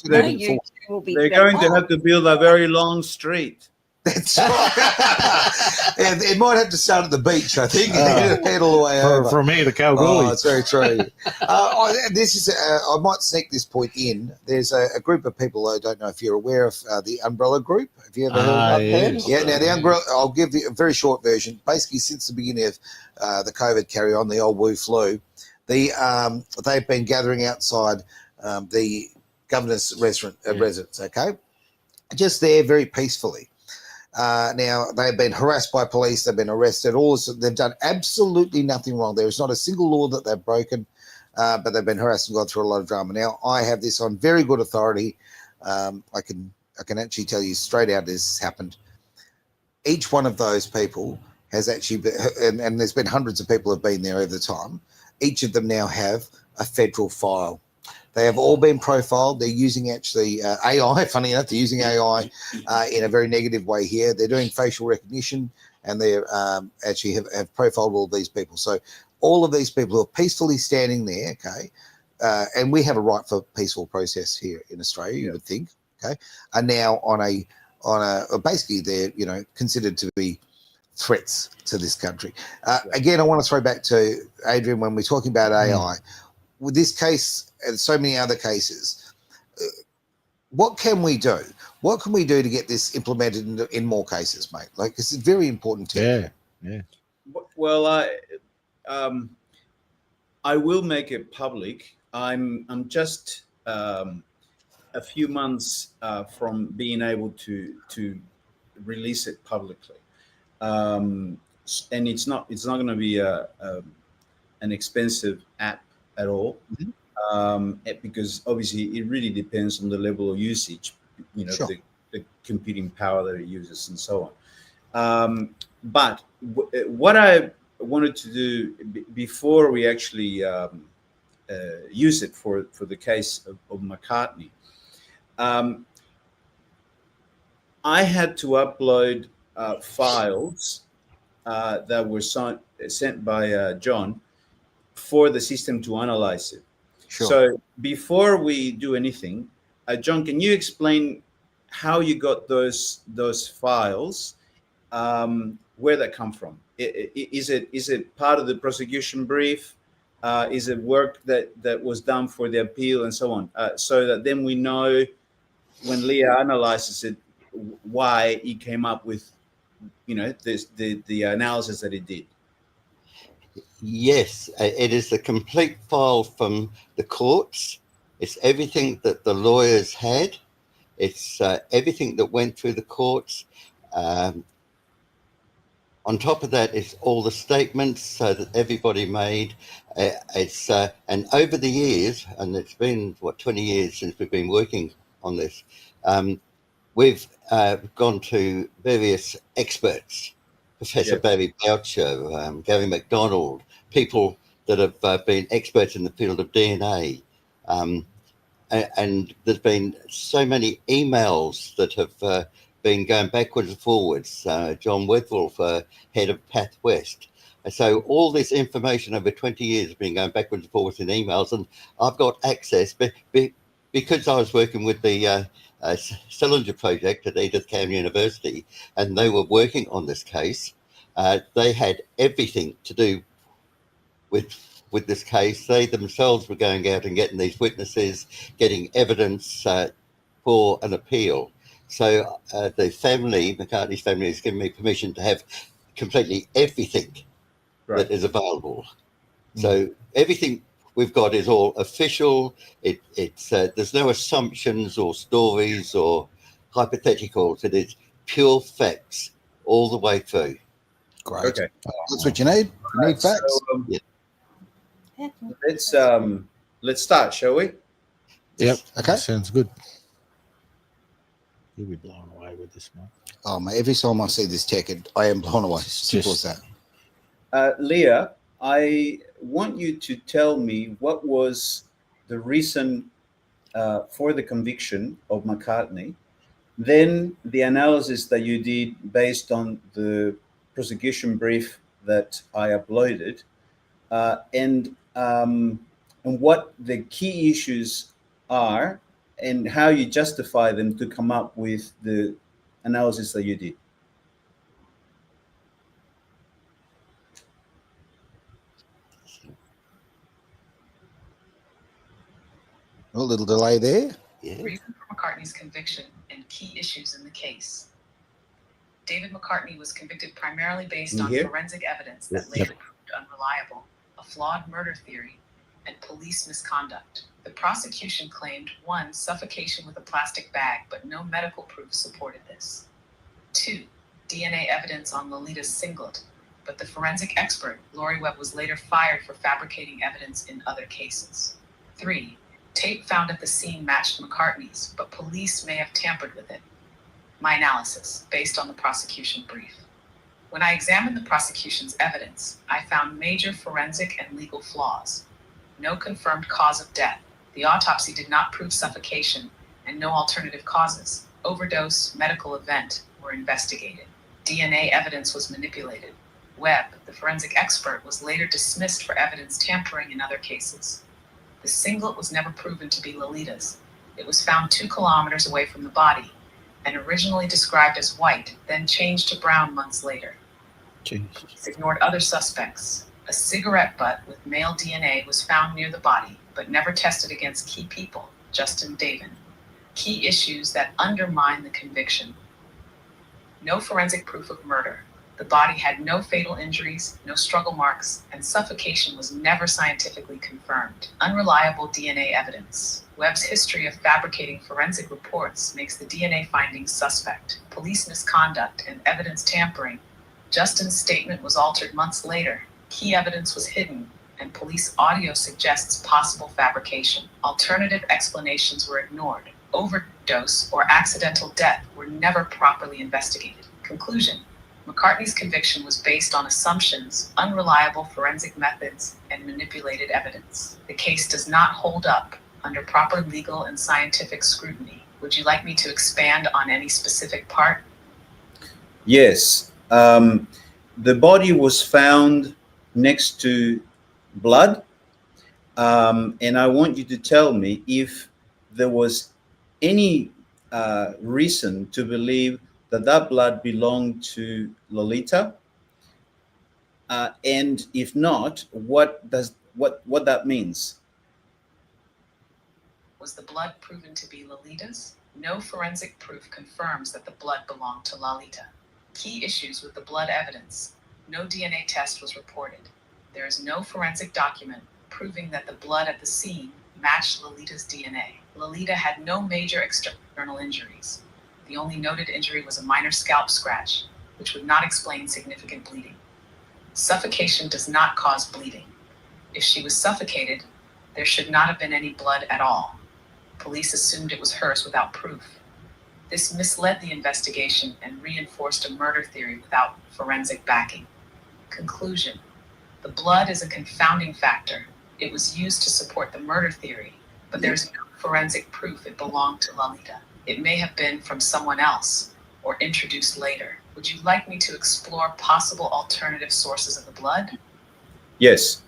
They're going to have to build a very long street. That's right. And it might have to start at the beach, I think, and pedal away over. From here to Kalgoorlie. Oh, it's very true. I might sneak this point in. There's a group of people. I don't know if you're aware of the Umbrella Group. Have you ever heard of that? Yeah. Now the Umbrella. I'll give you a very short version. Basically, since the beginning of the COVID carry on, the old Wu flu, they've been gathering outside the governor's residence. Okay, just there very peacefully. Now they've been harassed by police. They've been arrested. They've done absolutely nothing wrong. There is not a single law that they've broken, but they've been harassed and gone through a lot of drama. Now I have this on very good authority. I can actually tell you straight out this has happened. Each one of those people has actually been, and there's been hundreds of people have been there over the time. Each of them now have a federal file. They have all been profiled. They're using actually AI. Funny enough, they're using AI in a very negative way here. They're doing facial recognition, and they actually have profiled all these people. So all of these people who are peacefully standing there, okay, and we have a right for peaceful process here in Australia, you would think, okay, are now on a basically they're considered to be threats to this country. Again, I want to throw back to Adrian when we're talking about AI. With this case and so many other cases, what can we do? What can we do to get this implemented in more cases, mate? Like, this is very important to Yeah. Well, I will make it public. I'm just a few months from being able to release it publicly, and it's not going to be an expensive app at all, because obviously it really depends on the level of usage, Sure. the computing power that it uses and so on. But what I wanted to do before we actually use it for the case of McCartney, I had to upload files that were sent by John for the system to analyze it. Sure. So before we do anything, John, can you explain how you got those files, where that come from? Is it part of the prosecution brief? Is it work that was done for the appeal and so on? So that then we know when Leah analyzes it, why he came up with, the analysis that he did. Yes, it is the complete file from the courts. It's everything that the lawyers had. It's everything that went through the courts. On top of that, it's all the statements that everybody made. And over the years, and it's been 20 years since we've been working on this, we've gone to various experts, Professor Barry Boucher, Gary McDonald, people that have been experts in the field of DNA. And there's been so many emails that have been going backwards and forwards. John Wedwolf, head of Path West. And so all this information over 20 years has been going backwards and forwards in emails, and I've got access because I was working with the Selinger project at Edith Cowan University, and they were working on this case. They had everything to do with this case. They themselves were going out and getting these witnesses, getting evidence for an appeal. So the family, McCartney's family, has given me permission to have completely everything that is available. So everything we've got is all official. It's there's no assumptions or stories or hypotheticals. It is pure facts all the way through. Great. Okay. That's what you need. You need facts. So, let's start, shall we? Yep. Okay. Sounds good. You'll be blown away with this, man. Oh, mate, every time I see this tech, I am blown away. Simple as that. Leah, I want you to tell me what was the reason for the conviction of McCartney, then the analysis that you did based on the prosecution brief that I uploaded, and what the key issues are, and how you justify them to come up with the analysis that you did. A little delay there. Yeah. Reason for McCartney's conviction and key issues in the case. David McCartney was convicted primarily based on forensic evidence that later proved unreliable, a flawed murder theory, and police misconduct. The prosecution claimed 1, suffocation with a plastic bag, but no medical proof supported this. 2, DNA evidence on Lolita's singlet, but the forensic expert, Lori Webb, was later fired for fabricating evidence in other cases. 3, tape found at the scene matched McCartney's, but police may have tampered with it. My analysis, based on the prosecution brief. When I examined the prosecution's evidence, I found major forensic and legal flaws. No confirmed cause of death. The autopsy did not prove suffocation, and no alternative causes, overdose, medical event, were investigated. DNA evidence was manipulated. Webb, the forensic expert, was later dismissed for evidence tampering in other cases. The singlet was never proven to be Lolita's. It was found 2 kilometers away from the body, and originally described as white, then changed to brown months later. Police ignored other suspects. A cigarette butt with male DNA was found near the body, but never tested against key people, Justin Davin. Key issues that undermine the conviction. No forensic proof of murder. The body had no fatal injuries, no struggle marks, and suffocation was never scientifically confirmed. Unreliable DNA evidence. Webb's history of fabricating forensic reports makes the DNA findings suspect. Police misconduct and evidence tampering. Justin's statement was altered months later. Key evidence was hidden, and police audio suggests possible fabrication. Alternative explanations were ignored. Overdose or accidental death were never properly investigated. Conclusion: McCartney's conviction was based on assumptions, unreliable forensic methods, and manipulated evidence. The case does not hold up under proper legal and scientific scrutiny. Would you like me to expand on any specific part? Yes. The body was found next to blood, and I want you to tell me if there was any reason to believe that that blood belonged to Lolita, and if not, what that means. Was the blood proven to be Lolita's? No forensic proof confirms that the blood belonged to Lolita. Key issues with the blood evidence. No DNA test was reported. There is no forensic document proving that the blood at the scene matched Lolita's DNA. Lolita had no major external injuries. The only noted injury was a minor scalp scratch, which would not explain significant bleeding. Suffocation does not cause bleeding. If she was suffocated, there should not have been any blood at all. Police assumed it was hers without proof. This misled the investigation and reinforced a murder theory without forensic backing. Conclusion: the blood is a confounding factor. It was used to support the murder theory, but there's no forensic proof it belonged to Lolita. It may have been from someone else or introduced later. Would you like me to explore possible alternative sources of the blood? Yes.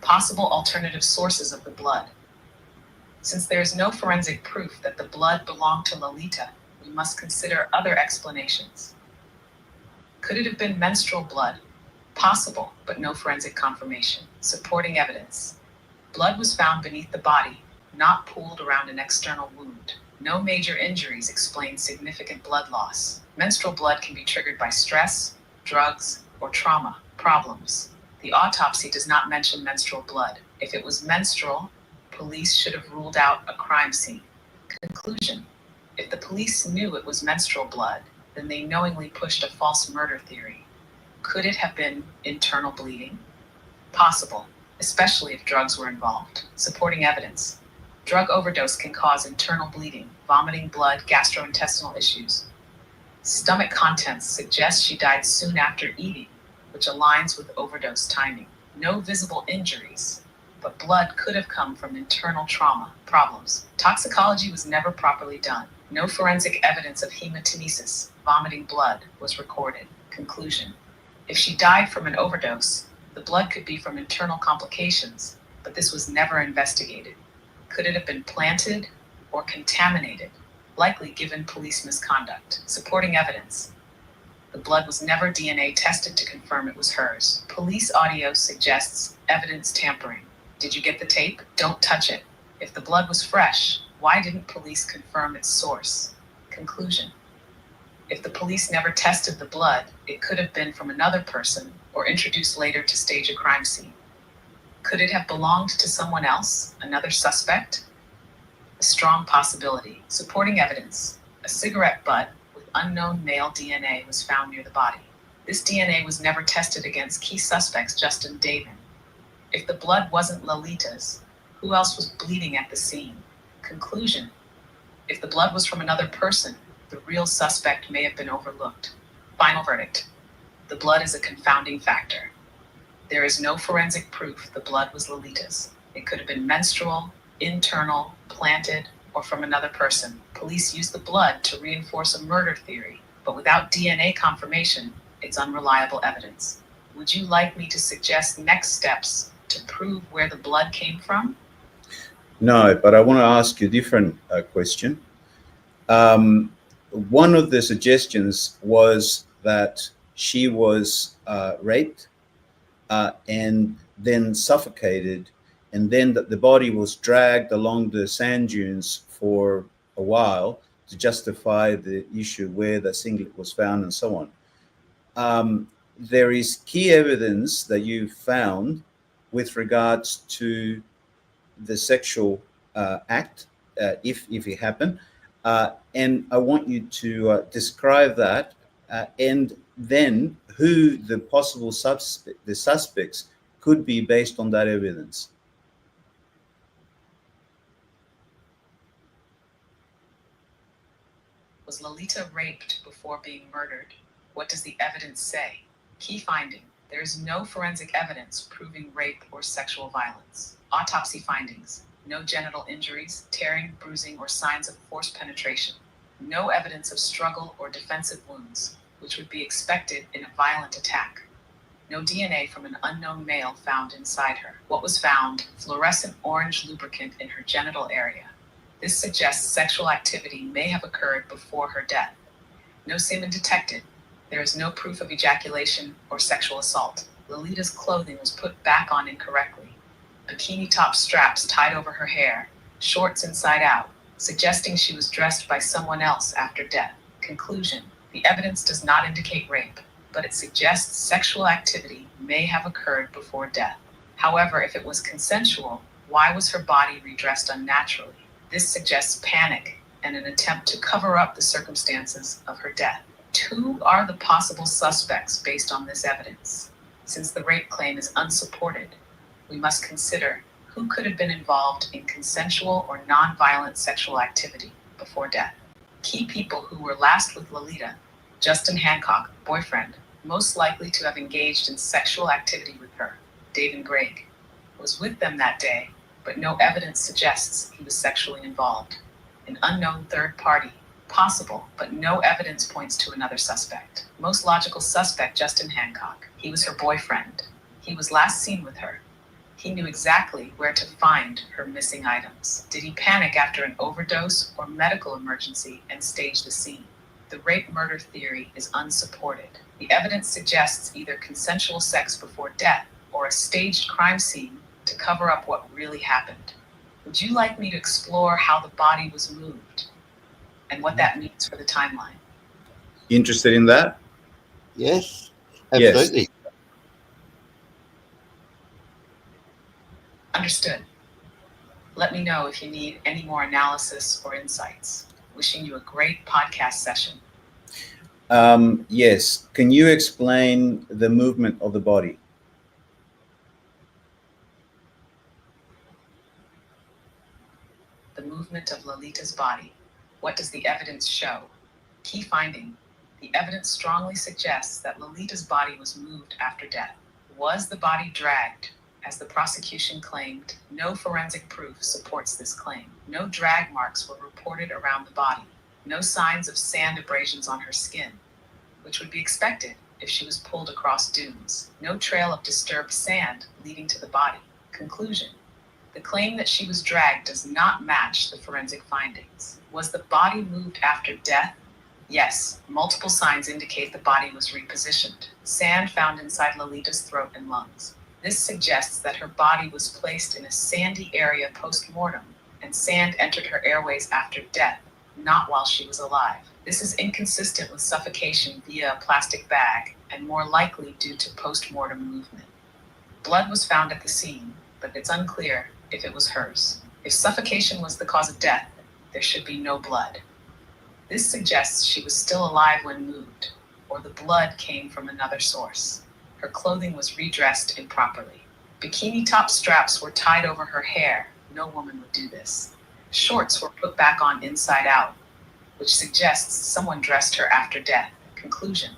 Possible alternative sources of the blood. Since there is no forensic proof that the blood belonged to Lolita, we must consider other explanations. Could it have been menstrual blood? Possible, but no forensic confirmation. Supporting evidence. Blood was found beneath the body, not pooled around an external wound. No major injuries explain significant blood loss. Menstrual blood can be triggered by stress, drugs, or trauma problems. The autopsy does not mention menstrual blood. If it was menstrual, police should have ruled out a crime scene. Conclusion: if the police knew it was menstrual blood, then they knowingly pushed a false murder theory. Could it have been internal bleeding? Possible, especially if drugs were involved. Supporting evidence. Drug overdose can cause internal bleeding, vomiting blood, gastrointestinal issues. Stomach contents suggest she died soon after eating, which aligns with overdose timing. No visible injuries, but blood could have come from internal trauma problems. Toxicology was never properly done. No forensic evidence of hematemesis, vomiting blood, was recorded. Conclusion: if she died from an overdose, the blood could be from internal complications, but this was never investigated. Could it have been planted or contaminated? Likely given police misconduct. Supporting evidence: the blood was never DNA tested to confirm it was hers. Police audio suggests evidence tampering. Did you get the tape? Don't touch it. If the blood was fresh, why didn't police confirm its source? Conclusion: if the police never tested the blood, it could have been from another person or introduced later to stage a crime scene. Could it have belonged to someone else, another suspect? A strong possibility. Supporting evidence: a cigarette butt with unknown male DNA was found near the body. This DNA was never tested against key suspects Justin Davin. If the blood wasn't Lolita's, who else was bleeding at the scene? Conclusion: if the blood was from another person, the real suspect may have been overlooked. Final verdict: the blood is a confounding factor. There is no forensic proof the blood was Lolita's. It could have been menstrual, internal, planted, or from another person. Police used the blood to reinforce a murder theory, but without DNA confirmation, it's unreliable evidence. Would you like me to suggest next steps to prove where the blood came from? No, but I want to ask you a different question. One of the suggestions was that she was raped and then suffocated, and then that the body was dragged along the sand dunes for a while to justify the issue where the singlet was found and so on. There is key evidence that you found with regards to the sexual act, if it happened, and I want you to describe that, and then who the possible suspects could be based on that evidence. Was Lolita raped before being murdered? What does the evidence say? Key finding: there is no forensic evidence proving rape or sexual violence. Autopsy findings: no genital injuries, tearing, bruising, or signs of forced penetration. No evidence of struggle or defensive wounds, which would be expected in a violent attack. No DNA from an unknown male found inside her. What was found? Fluorescent orange lubricant in her genital area. This suggests sexual activity may have occurred before her death. No semen detected. There is no proof of ejaculation or sexual assault. Lolita's clothing was put back on incorrectly. Bikini top straps tied over her hair, shorts inside out, suggesting she was dressed by someone else after death. Conclusion: the evidence does not indicate rape, but it suggests sexual activity may have occurred before death. However, if it was consensual, why was her body redressed unnaturally? This suggests panic and an attempt to cover up the circumstances of her death. Who are the possible suspects based on this evidence? Since the rape claim is unsupported, we must consider who could have been involved in consensual or non-violent sexual activity before death. Key people who were last with Lolita: Justin Hancock, boyfriend, most likely to have engaged in sexual activity with her. Davin Gregg was with them that day, but no evidence suggests he was sexually involved. An unknown third party, possible, but no evidence points to another suspect. Most logical suspect: Justin Hancock. He was her boyfriend. He was last seen with her. He knew exactly where to find her missing items. Did he panic after an overdose or medical emergency and stage the scene? The rape-murder theory is unsupported. The evidence suggests either consensual sex before death or a staged crime scene to cover up what really happened. Would you like me to explore how the body was moved and what that means for the timeline? Interested in that? Yes, absolutely. Yes. Understood. Let me know if you need any more analysis or insights. Wishing you a great podcast session. Yes. Can you explain the movement of the body? The movement of Lolita's body. What does the evidence show? Key finding: The evidence strongly suggests that Lolita's body was moved after death. Was the body dragged? As the prosecution claimed, no forensic proof supports this claim. No drag marks were reported around the body. No signs of sand abrasions on her skin, which would be expected if she was pulled across dunes. No trail of disturbed sand leading to the body. Conclusion: the claim that she was dragged does not match the forensic findings. Was the body moved after death? Yes, multiple signs indicate the body was repositioned. Sand found inside Lolita's throat and lungs. This suggests that her body was placed in a sandy area post-mortem, and sand entered her airways after death, not while she was alive. This is inconsistent with suffocation via a plastic bag, and more likely due to post-mortem movement. Blood was found at the scene, but it's unclear if it was hers. If suffocation was the cause of death, there should be no blood. This suggests she was still alive when moved, or the blood came from another source. Her clothing was redressed improperly. Bikini top straps were tied over her hair. No woman would do this. Shorts were put back on inside out, which suggests someone dressed her after death. Conclusion: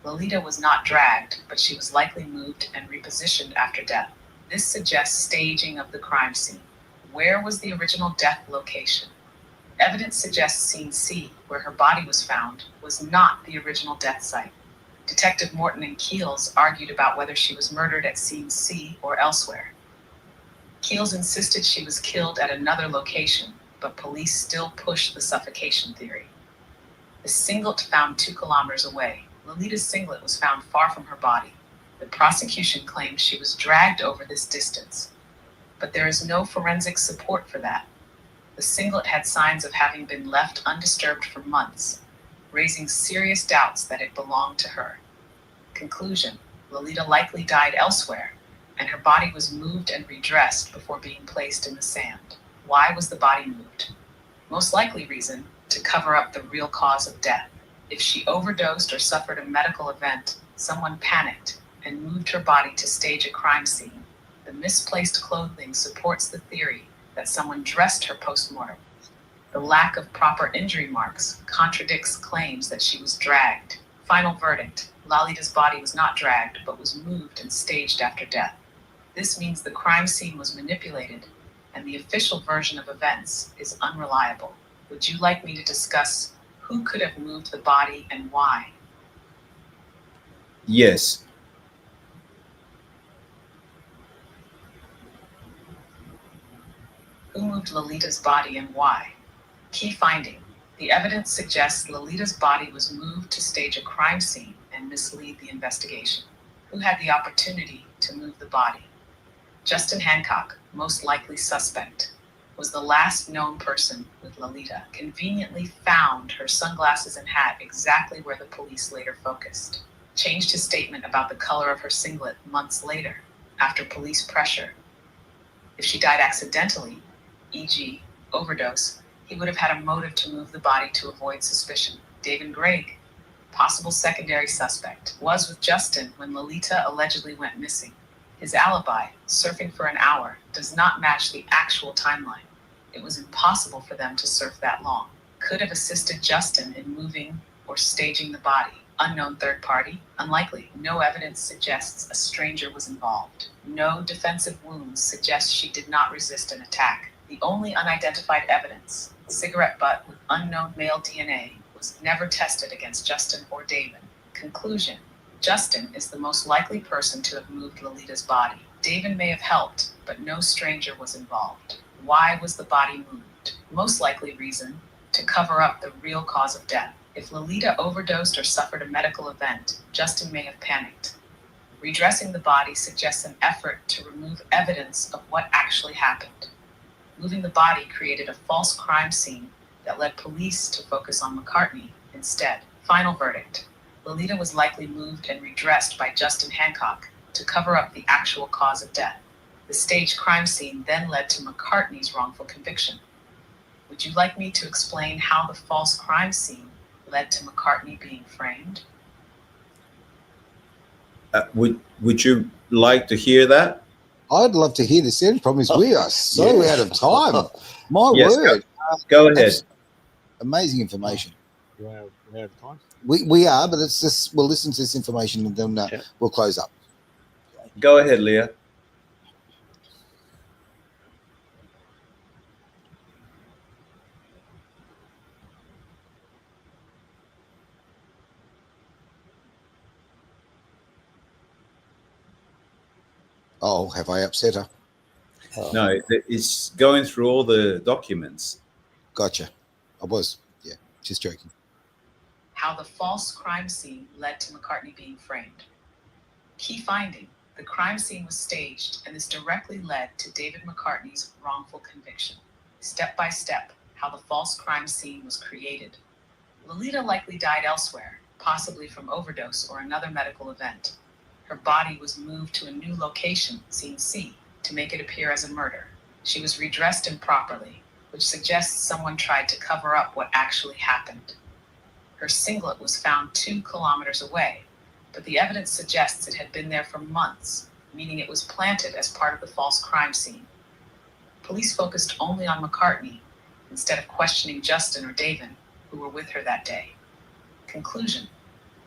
Lolita was not dragged, but she was likely moved and repositioned after death. This suggests staging of the crime scene. Where was the original death location? Evidence suggests scene C, where her body was found, was not the original death site. Detective Morton and Keels argued about whether she was murdered at scene C or elsewhere. Keels insisted she was killed at another location, but police still pushed the suffocation theory. The singlet found 2 kilometers away. Lolita's singlet was found far from her body. The prosecution claims she was dragged over this distance, but there is no forensic support for that. The singlet had signs of having been left undisturbed for months, raising serious doubts that it belonged to her. Conclusion: Lolita likely died elsewhere, and her body was moved and redressed before being placed in the sand. Why was the body moved? Most likely reason: to cover up the real cause of death. If she overdosed or suffered a medical event, someone panicked and moved her body to stage a crime scene. The misplaced clothing supports the theory that someone dressed her post-mortem. The lack of proper injury marks contradicts claims that she was dragged. Final verdict: Lolita's body was not dragged, but was moved and staged after death. This means the crime scene was manipulated, and the official version of events is unreliable. Would you like me to discuss who could have moved the body and why? Yes. Who moved Lolita's body and why? Key finding: the evidence suggests Lolita's body was moved to stage a crime scene and mislead the investigation. Who had the opportunity to move the body? Justin Hancock, most likely suspect, was the last known person with Lolita, conveniently found her sunglasses and hat exactly where the police later focused. Changed his statement about the color of her singlet months later, after police pressure. If she died accidentally, e.g., overdose, he would have had a motive to move the body to avoid suspicion. David Gregg, possible secondary suspect, was with Justin when Lolita allegedly went missing. His alibi, surfing for an hour, does not match the actual timeline. It was impossible for them to surf that long. Could have assisted Justin in moving or staging the body. Unknown third party? Unlikely. No evidence suggests a stranger was involved. No defensive wounds suggest she did not resist an attack. The only unidentified evidence, cigarette butt with unknown male DNA, was never tested against Justin or David. Conclusion: Justin is the most likely person to have moved Lolita's body. David may have helped, but no stranger was involved. Why was the body moved? Most likely reason: to cover up the real cause of death. If Lolita overdosed or suffered a medical event, Justin may have panicked. Redressing the body suggests an effort to remove evidence of what actually happened. Moving the body created a false crime scene that led police to focus on McCartney instead. Final verdict: Lolita was likely moved and redressed by Justin Hancock to cover up the actual cause of death. The staged crime scene then led to McCartney's wrongful conviction. Would you like me to explain how the false crime scene led to McCartney being framed? Would you like to hear that? I'd love to hear this. The problem is we are so out of time. My Yes, word. Go ahead. Amazing information. We're out of time. We are, but it's just we'll listen to this information and then we'll close up. Go ahead, Leah. Oh, have I upset her? No, it's going through all the documents. Gotcha. I was. Yeah, just joking. How the false crime scene led to McCartney being framed. Key finding: the crime scene was staged, and this directly led to David McCartney's wrongful conviction. Step by step, how the false crime scene was created. Lolita likely died elsewhere, possibly from overdose or another medical event. Her body was moved to a new location, scene C, to make it appear as a murder. She was redressed improperly, which suggests someone tried to cover up what actually happened. Her singlet was found 2 kilometers away, but the evidence suggests it had been there for months, meaning it was planted as part of the false crime scene. Police focused only on McCartney instead of questioning Justin or David, who were with her that day. Conclusion: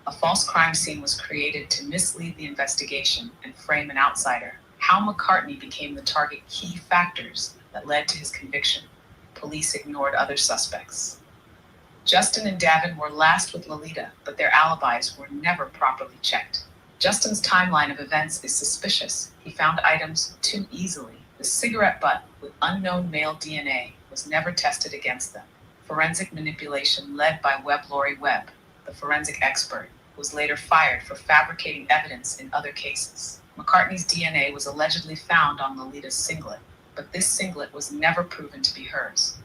a false crime scene was created to mislead the investigation and frame an outsider. How McCartney became the target: key factors that led to his conviction. Police ignored other suspects. Justin and Davin were last with Lolita, but their alibis were never properly checked. Justin's timeline of events is suspicious. He found items too easily. The cigarette butt with unknown male DNA was never tested against them. Forensic manipulation led by Laurie Webb, the forensic expert, was later fired for fabricating evidence in other cases. McCartney's DNA was allegedly found on Lolita's singlet, but this singlet was never proven to be hers.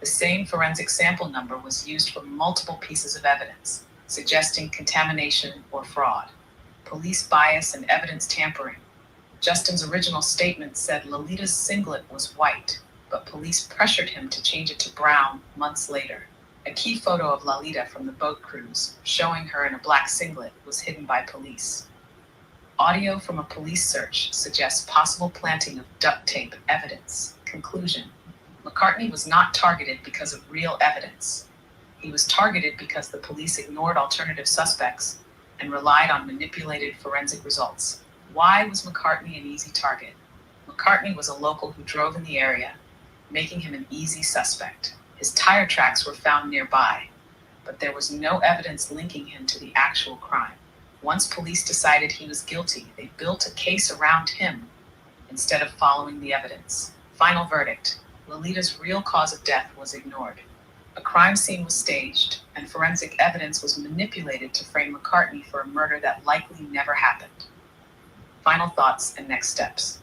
The same forensic sample number was used for multiple pieces of evidence, suggesting contamination or fraud. Police bias and evidence tampering. Justin's original statement said Lolita's singlet was white, but police pressured him to change it to brown months later. A key photo of Lolita from the boat cruise, showing her in a black singlet, was hidden by police. Audio from a police search suggests possible planting of duct tape evidence. Conclusion: McCartney was not targeted because of real evidence. He was targeted because the police ignored alternative suspects and relied on manipulated forensic results. Why was McCartney an easy target? McCartney was a local who drove in the area, making him an easy suspect. His tire tracks were found nearby, but there was no evidence linking him to the actual crime. Once police decided he was guilty, they built a case around him instead of following the evidence. Final verdict: Lolita's real cause of death was ignored. A crime scene was staged, and forensic evidence was manipulated to frame McCartney for a murder that likely never happened. Final thoughts and next steps.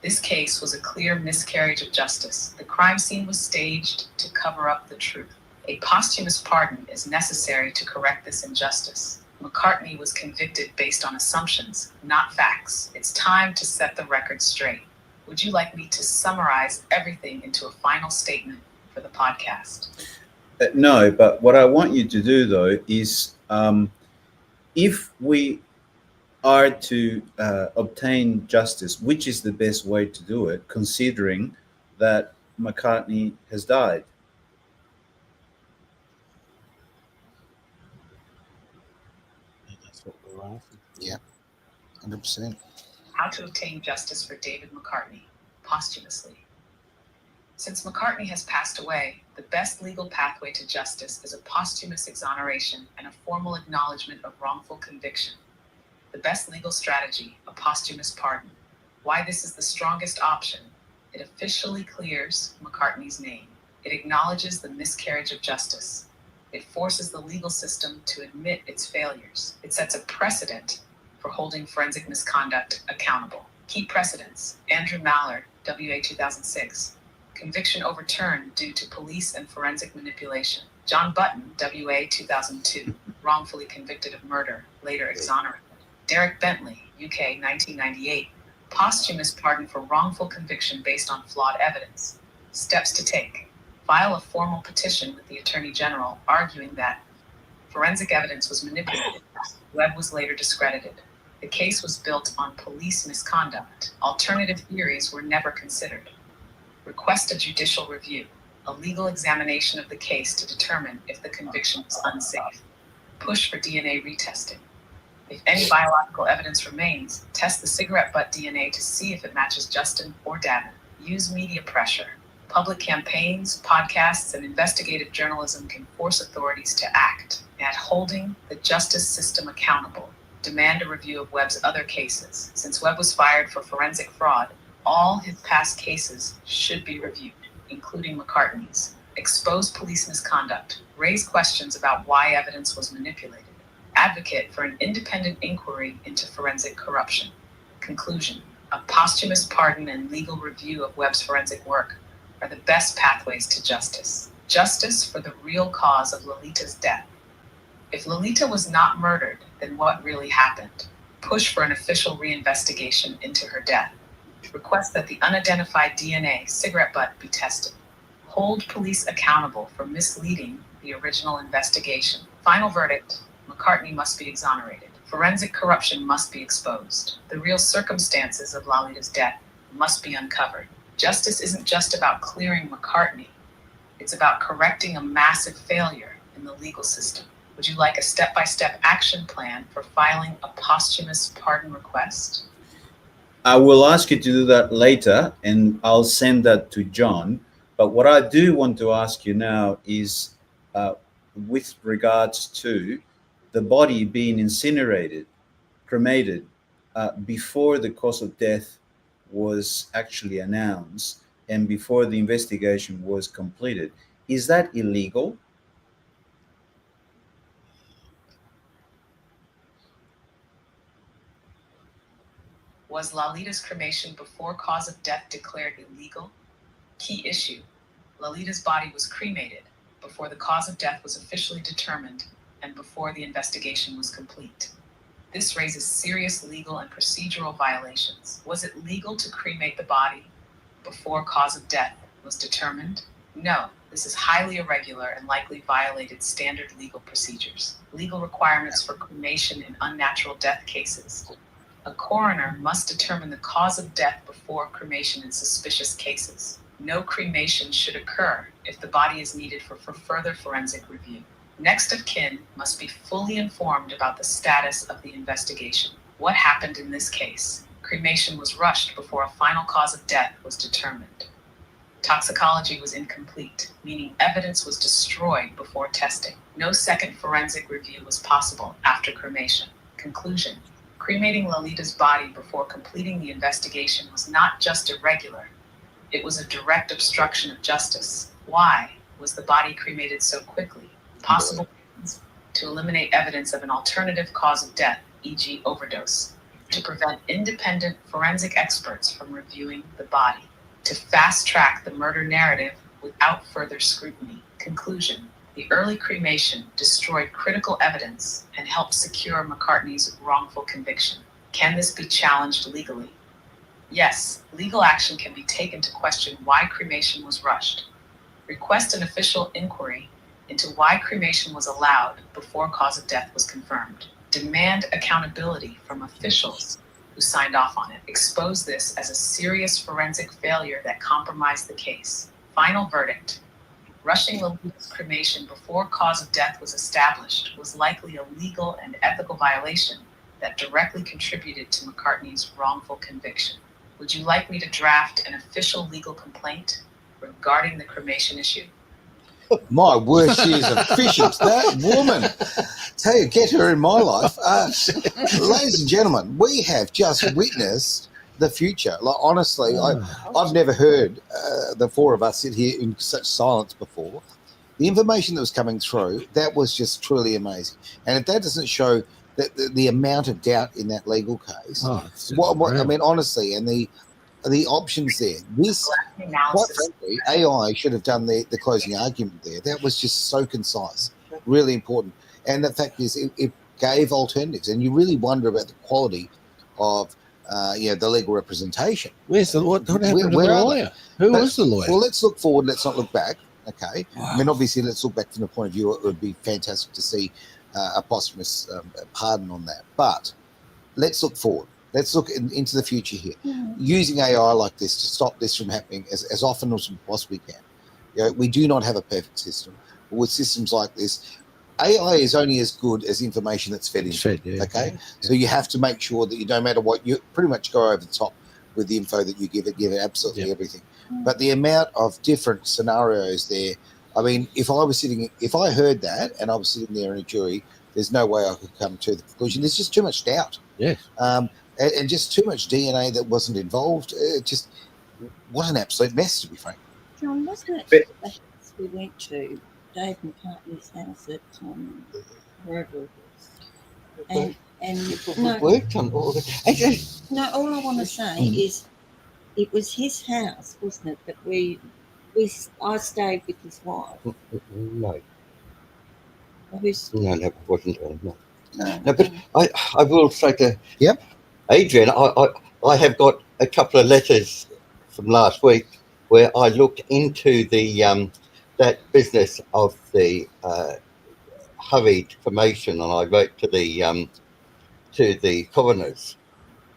This case was a clear miscarriage of justice. The crime scene was staged to cover up the truth. A posthumous pardon is necessary to correct this injustice. McCartney was convicted based on assumptions, not facts. It's time to set the record straight. Would you like me to summarize everything into a final statement for the podcast? No, but what I want you to do, though, is if we are to obtain justice, which is the best way to do it, considering that McCartney has died? That's what we're asking. Yeah, 100%. How to obtain justice for David McCartney posthumously. Since McCartney has passed away, the best legal pathway to justice is a posthumous exoneration and a formal acknowledgement of wrongful conviction. The best legal strategy, a posthumous pardon. Why this is the strongest option: it officially clears McCartney's name. It acknowledges the miscarriage of justice. It forces the legal system to admit its failures. It sets a precedent for holding forensic misconduct accountable. Key precedents: Andrew Mallard, WA 2006. Conviction overturned due to police and forensic manipulation. John Button, WA 2002. Wrongfully convicted of murder, later exonerated. Derek Bentley, UK 1998. Posthumous pardon for wrongful conviction based on flawed evidence. Steps to take: file a formal petition with the Attorney General arguing that forensic evidence was manipulated. Webb was later discredited. The case was built on police misconduct. Alternative theories were never considered. Request a judicial review. a legal examination of the case to determine if the conviction was unsafe. Push for DNA retesting. If any biological evidence remains, test the cigarette butt DNA to see if it matches Justin or Davin. Use media pressure. Public campaigns, podcasts, and investigative journalism can force authorities to act at holding the justice system accountable. Demand a review of Webb's other cases. Since Webb was fired for forensic fraud, all his past cases should be reviewed, including McCartney's. Expose police misconduct. Raise questions about why evidence was manipulated. Advocate for an independent inquiry into forensic corruption. Conclusion. A posthumous pardon and legal review of Webb's forensic work are the best pathways to justice. Justice for the real cause of Lolita's death. If Lolita was not murdered, then what really happened? Push for an official reinvestigation into her death. Request that the unidentified DNA cigarette butt be tested. Hold police accountable for misleading the original investigation. Final verdict. McCartney must be exonerated. Forensic corruption must be exposed. The real circumstances of Lolita's death must be uncovered. Justice isn't just about clearing McCartney. It's about correcting a massive failure in the legal system. Would you like a step-by-step action plan for filing a posthumous pardon request? I will ask you to do that later, and I'll send that to John. But what I do want to ask you now is with regards to the body being incinerated, cremated, before the cause of death was actually announced and before the investigation was completed. Is that illegal? Was Lolita's cremation before cause of death declared illegal? Key issue. Lolita's body was cremated before the cause of death was officially determined and before the investigation was complete. This raises serious legal and procedural violations. Was it legal to cremate the body before cause of death was determined? No, this is highly irregular and likely violated standard legal procedures. Legal requirements for cremation in unnatural death cases. A coroner must determine the cause of death before cremation in suspicious cases. No cremation should occur if the body is needed for further forensic review. Next of kin must be fully informed about the status of the investigation. What happened in this case? Cremation was rushed before a final cause of death was determined. Toxicology was incomplete, meaning evidence was destroyed before testing. No second forensic review was possible after cremation. Conclusion. Cremating Lolita's body before completing the investigation was not just irregular, it was a direct obstruction of justice. Why was the body cremated so quickly? Possible reasons: to eliminate evidence of an alternative cause of death, e.g. overdose, to prevent independent forensic experts from reviewing the body, to fast-track the murder narrative without further scrutiny. Conclusion. The early cremation destroyed critical evidence and helped secure McCartney's wrongful conviction. Can this be challenged legally? Yes, legal action can be taken to question why cremation was rushed. Request an official inquiry into why cremation was allowed before cause of death was confirmed. Demand accountability from officials who signed off on it. Expose this as a serious forensic failure that compromised the case. Final verdict. Rushing Lolita's cremation before cause of death was established was likely a legal and ethical violation that directly contributed to McCartney's wrongful conviction. Would you like me to draft an official legal complaint regarding the cremation issue? My word, she is efficient. That woman. Tell you, get her in my life. Ladies and gentlemen, we have just witnessed the future. Like, honestly, I've never heard the four of us sit here in such silence before. The information that was coming through, that was just truly amazing. And if that doesn't show that the amount of doubt in that legal case, I mean, honestly, and the options there. This, quite frankly, AI should have done the closing argument there. That was just so concise, really important. And the fact is, it gave alternatives. And you really wonder about the quality of the legal representation. Where's the what happened to the lawyer? Who was the lawyer? Well, let's look forward. Let's not look back. Okay. Wow. I mean, obviously, let's look back from the point of view. It would be fantastic to see a posthumous pardon on that. But let's look forward. Let's look into the future here. Using AI like this to stop this from happening as often as we possibly can. We do not have a perfect system. But with systems like this, AI is only as good as information that's fed into it. Okay, so you have to make sure that you, no matter what, you pretty much go over the top with the info that you give it absolutely everything. But the amount of different scenarios there, I mean, if I heard that and I was sitting there in a jury, there's no way I could come to the conclusion. There's just too much doubt. Yes. And just too much DNA that wasn't involved. Just what an absolute mess, to be frank. John, wasn't it the house we went to, Dave McCartney's house at wherever it was? And we worked on all that. No, all I want to say is it was his house, wasn't it? But I stayed with his wife. No. Who's, No, it wasn't. No, but I will say to Adrian, I have got a couple of letters from last week where I looked into the that business of the hurried cremation, and I wrote to the coroner's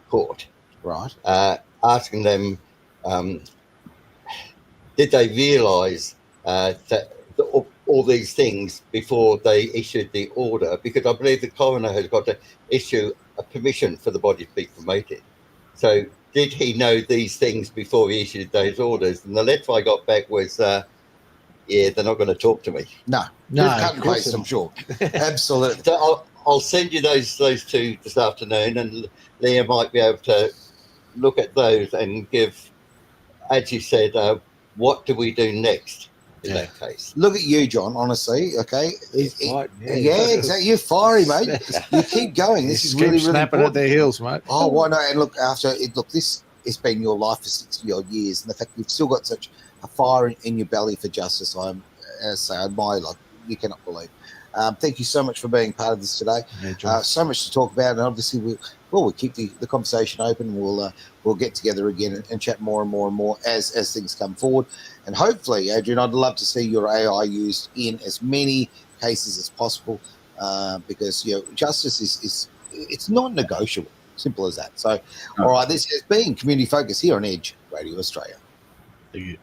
court, right, asking them, did they realise that all these things before they issued the order? Because I believe the coroner has got to issue a permission for the body to be cremated. So did he know these things before he issued those orders? And the letter I got back was, they're not going to talk to me. No, cut and paste, I'm sure. Absolutely. So I'll send you those two this afternoon, and Leah might be able to look at those and give, as you said, what do we do next in that case? Look at you, John, honestly, okay? Exactly. You're fiery, mate. You keep going. This is really snapping important. at their heels, mate. Oh, why not? And look, this has been your life for 60-odd years, and the fact you've still got such a fire in your belly for justice, I admire, like, you cannot believe. Thank you so much for being part of this today. So much to talk about, and obviously we'll keep the conversation open. We'll get together again and chat more and more and more as things come forward. And hopefully, Adrian, I'd love to see your AI used in as many cases as possible, because justice is it's not negotiable. Simple as that. So, all right, this has been Community Focus here on Edge Radio Australia. Thank you.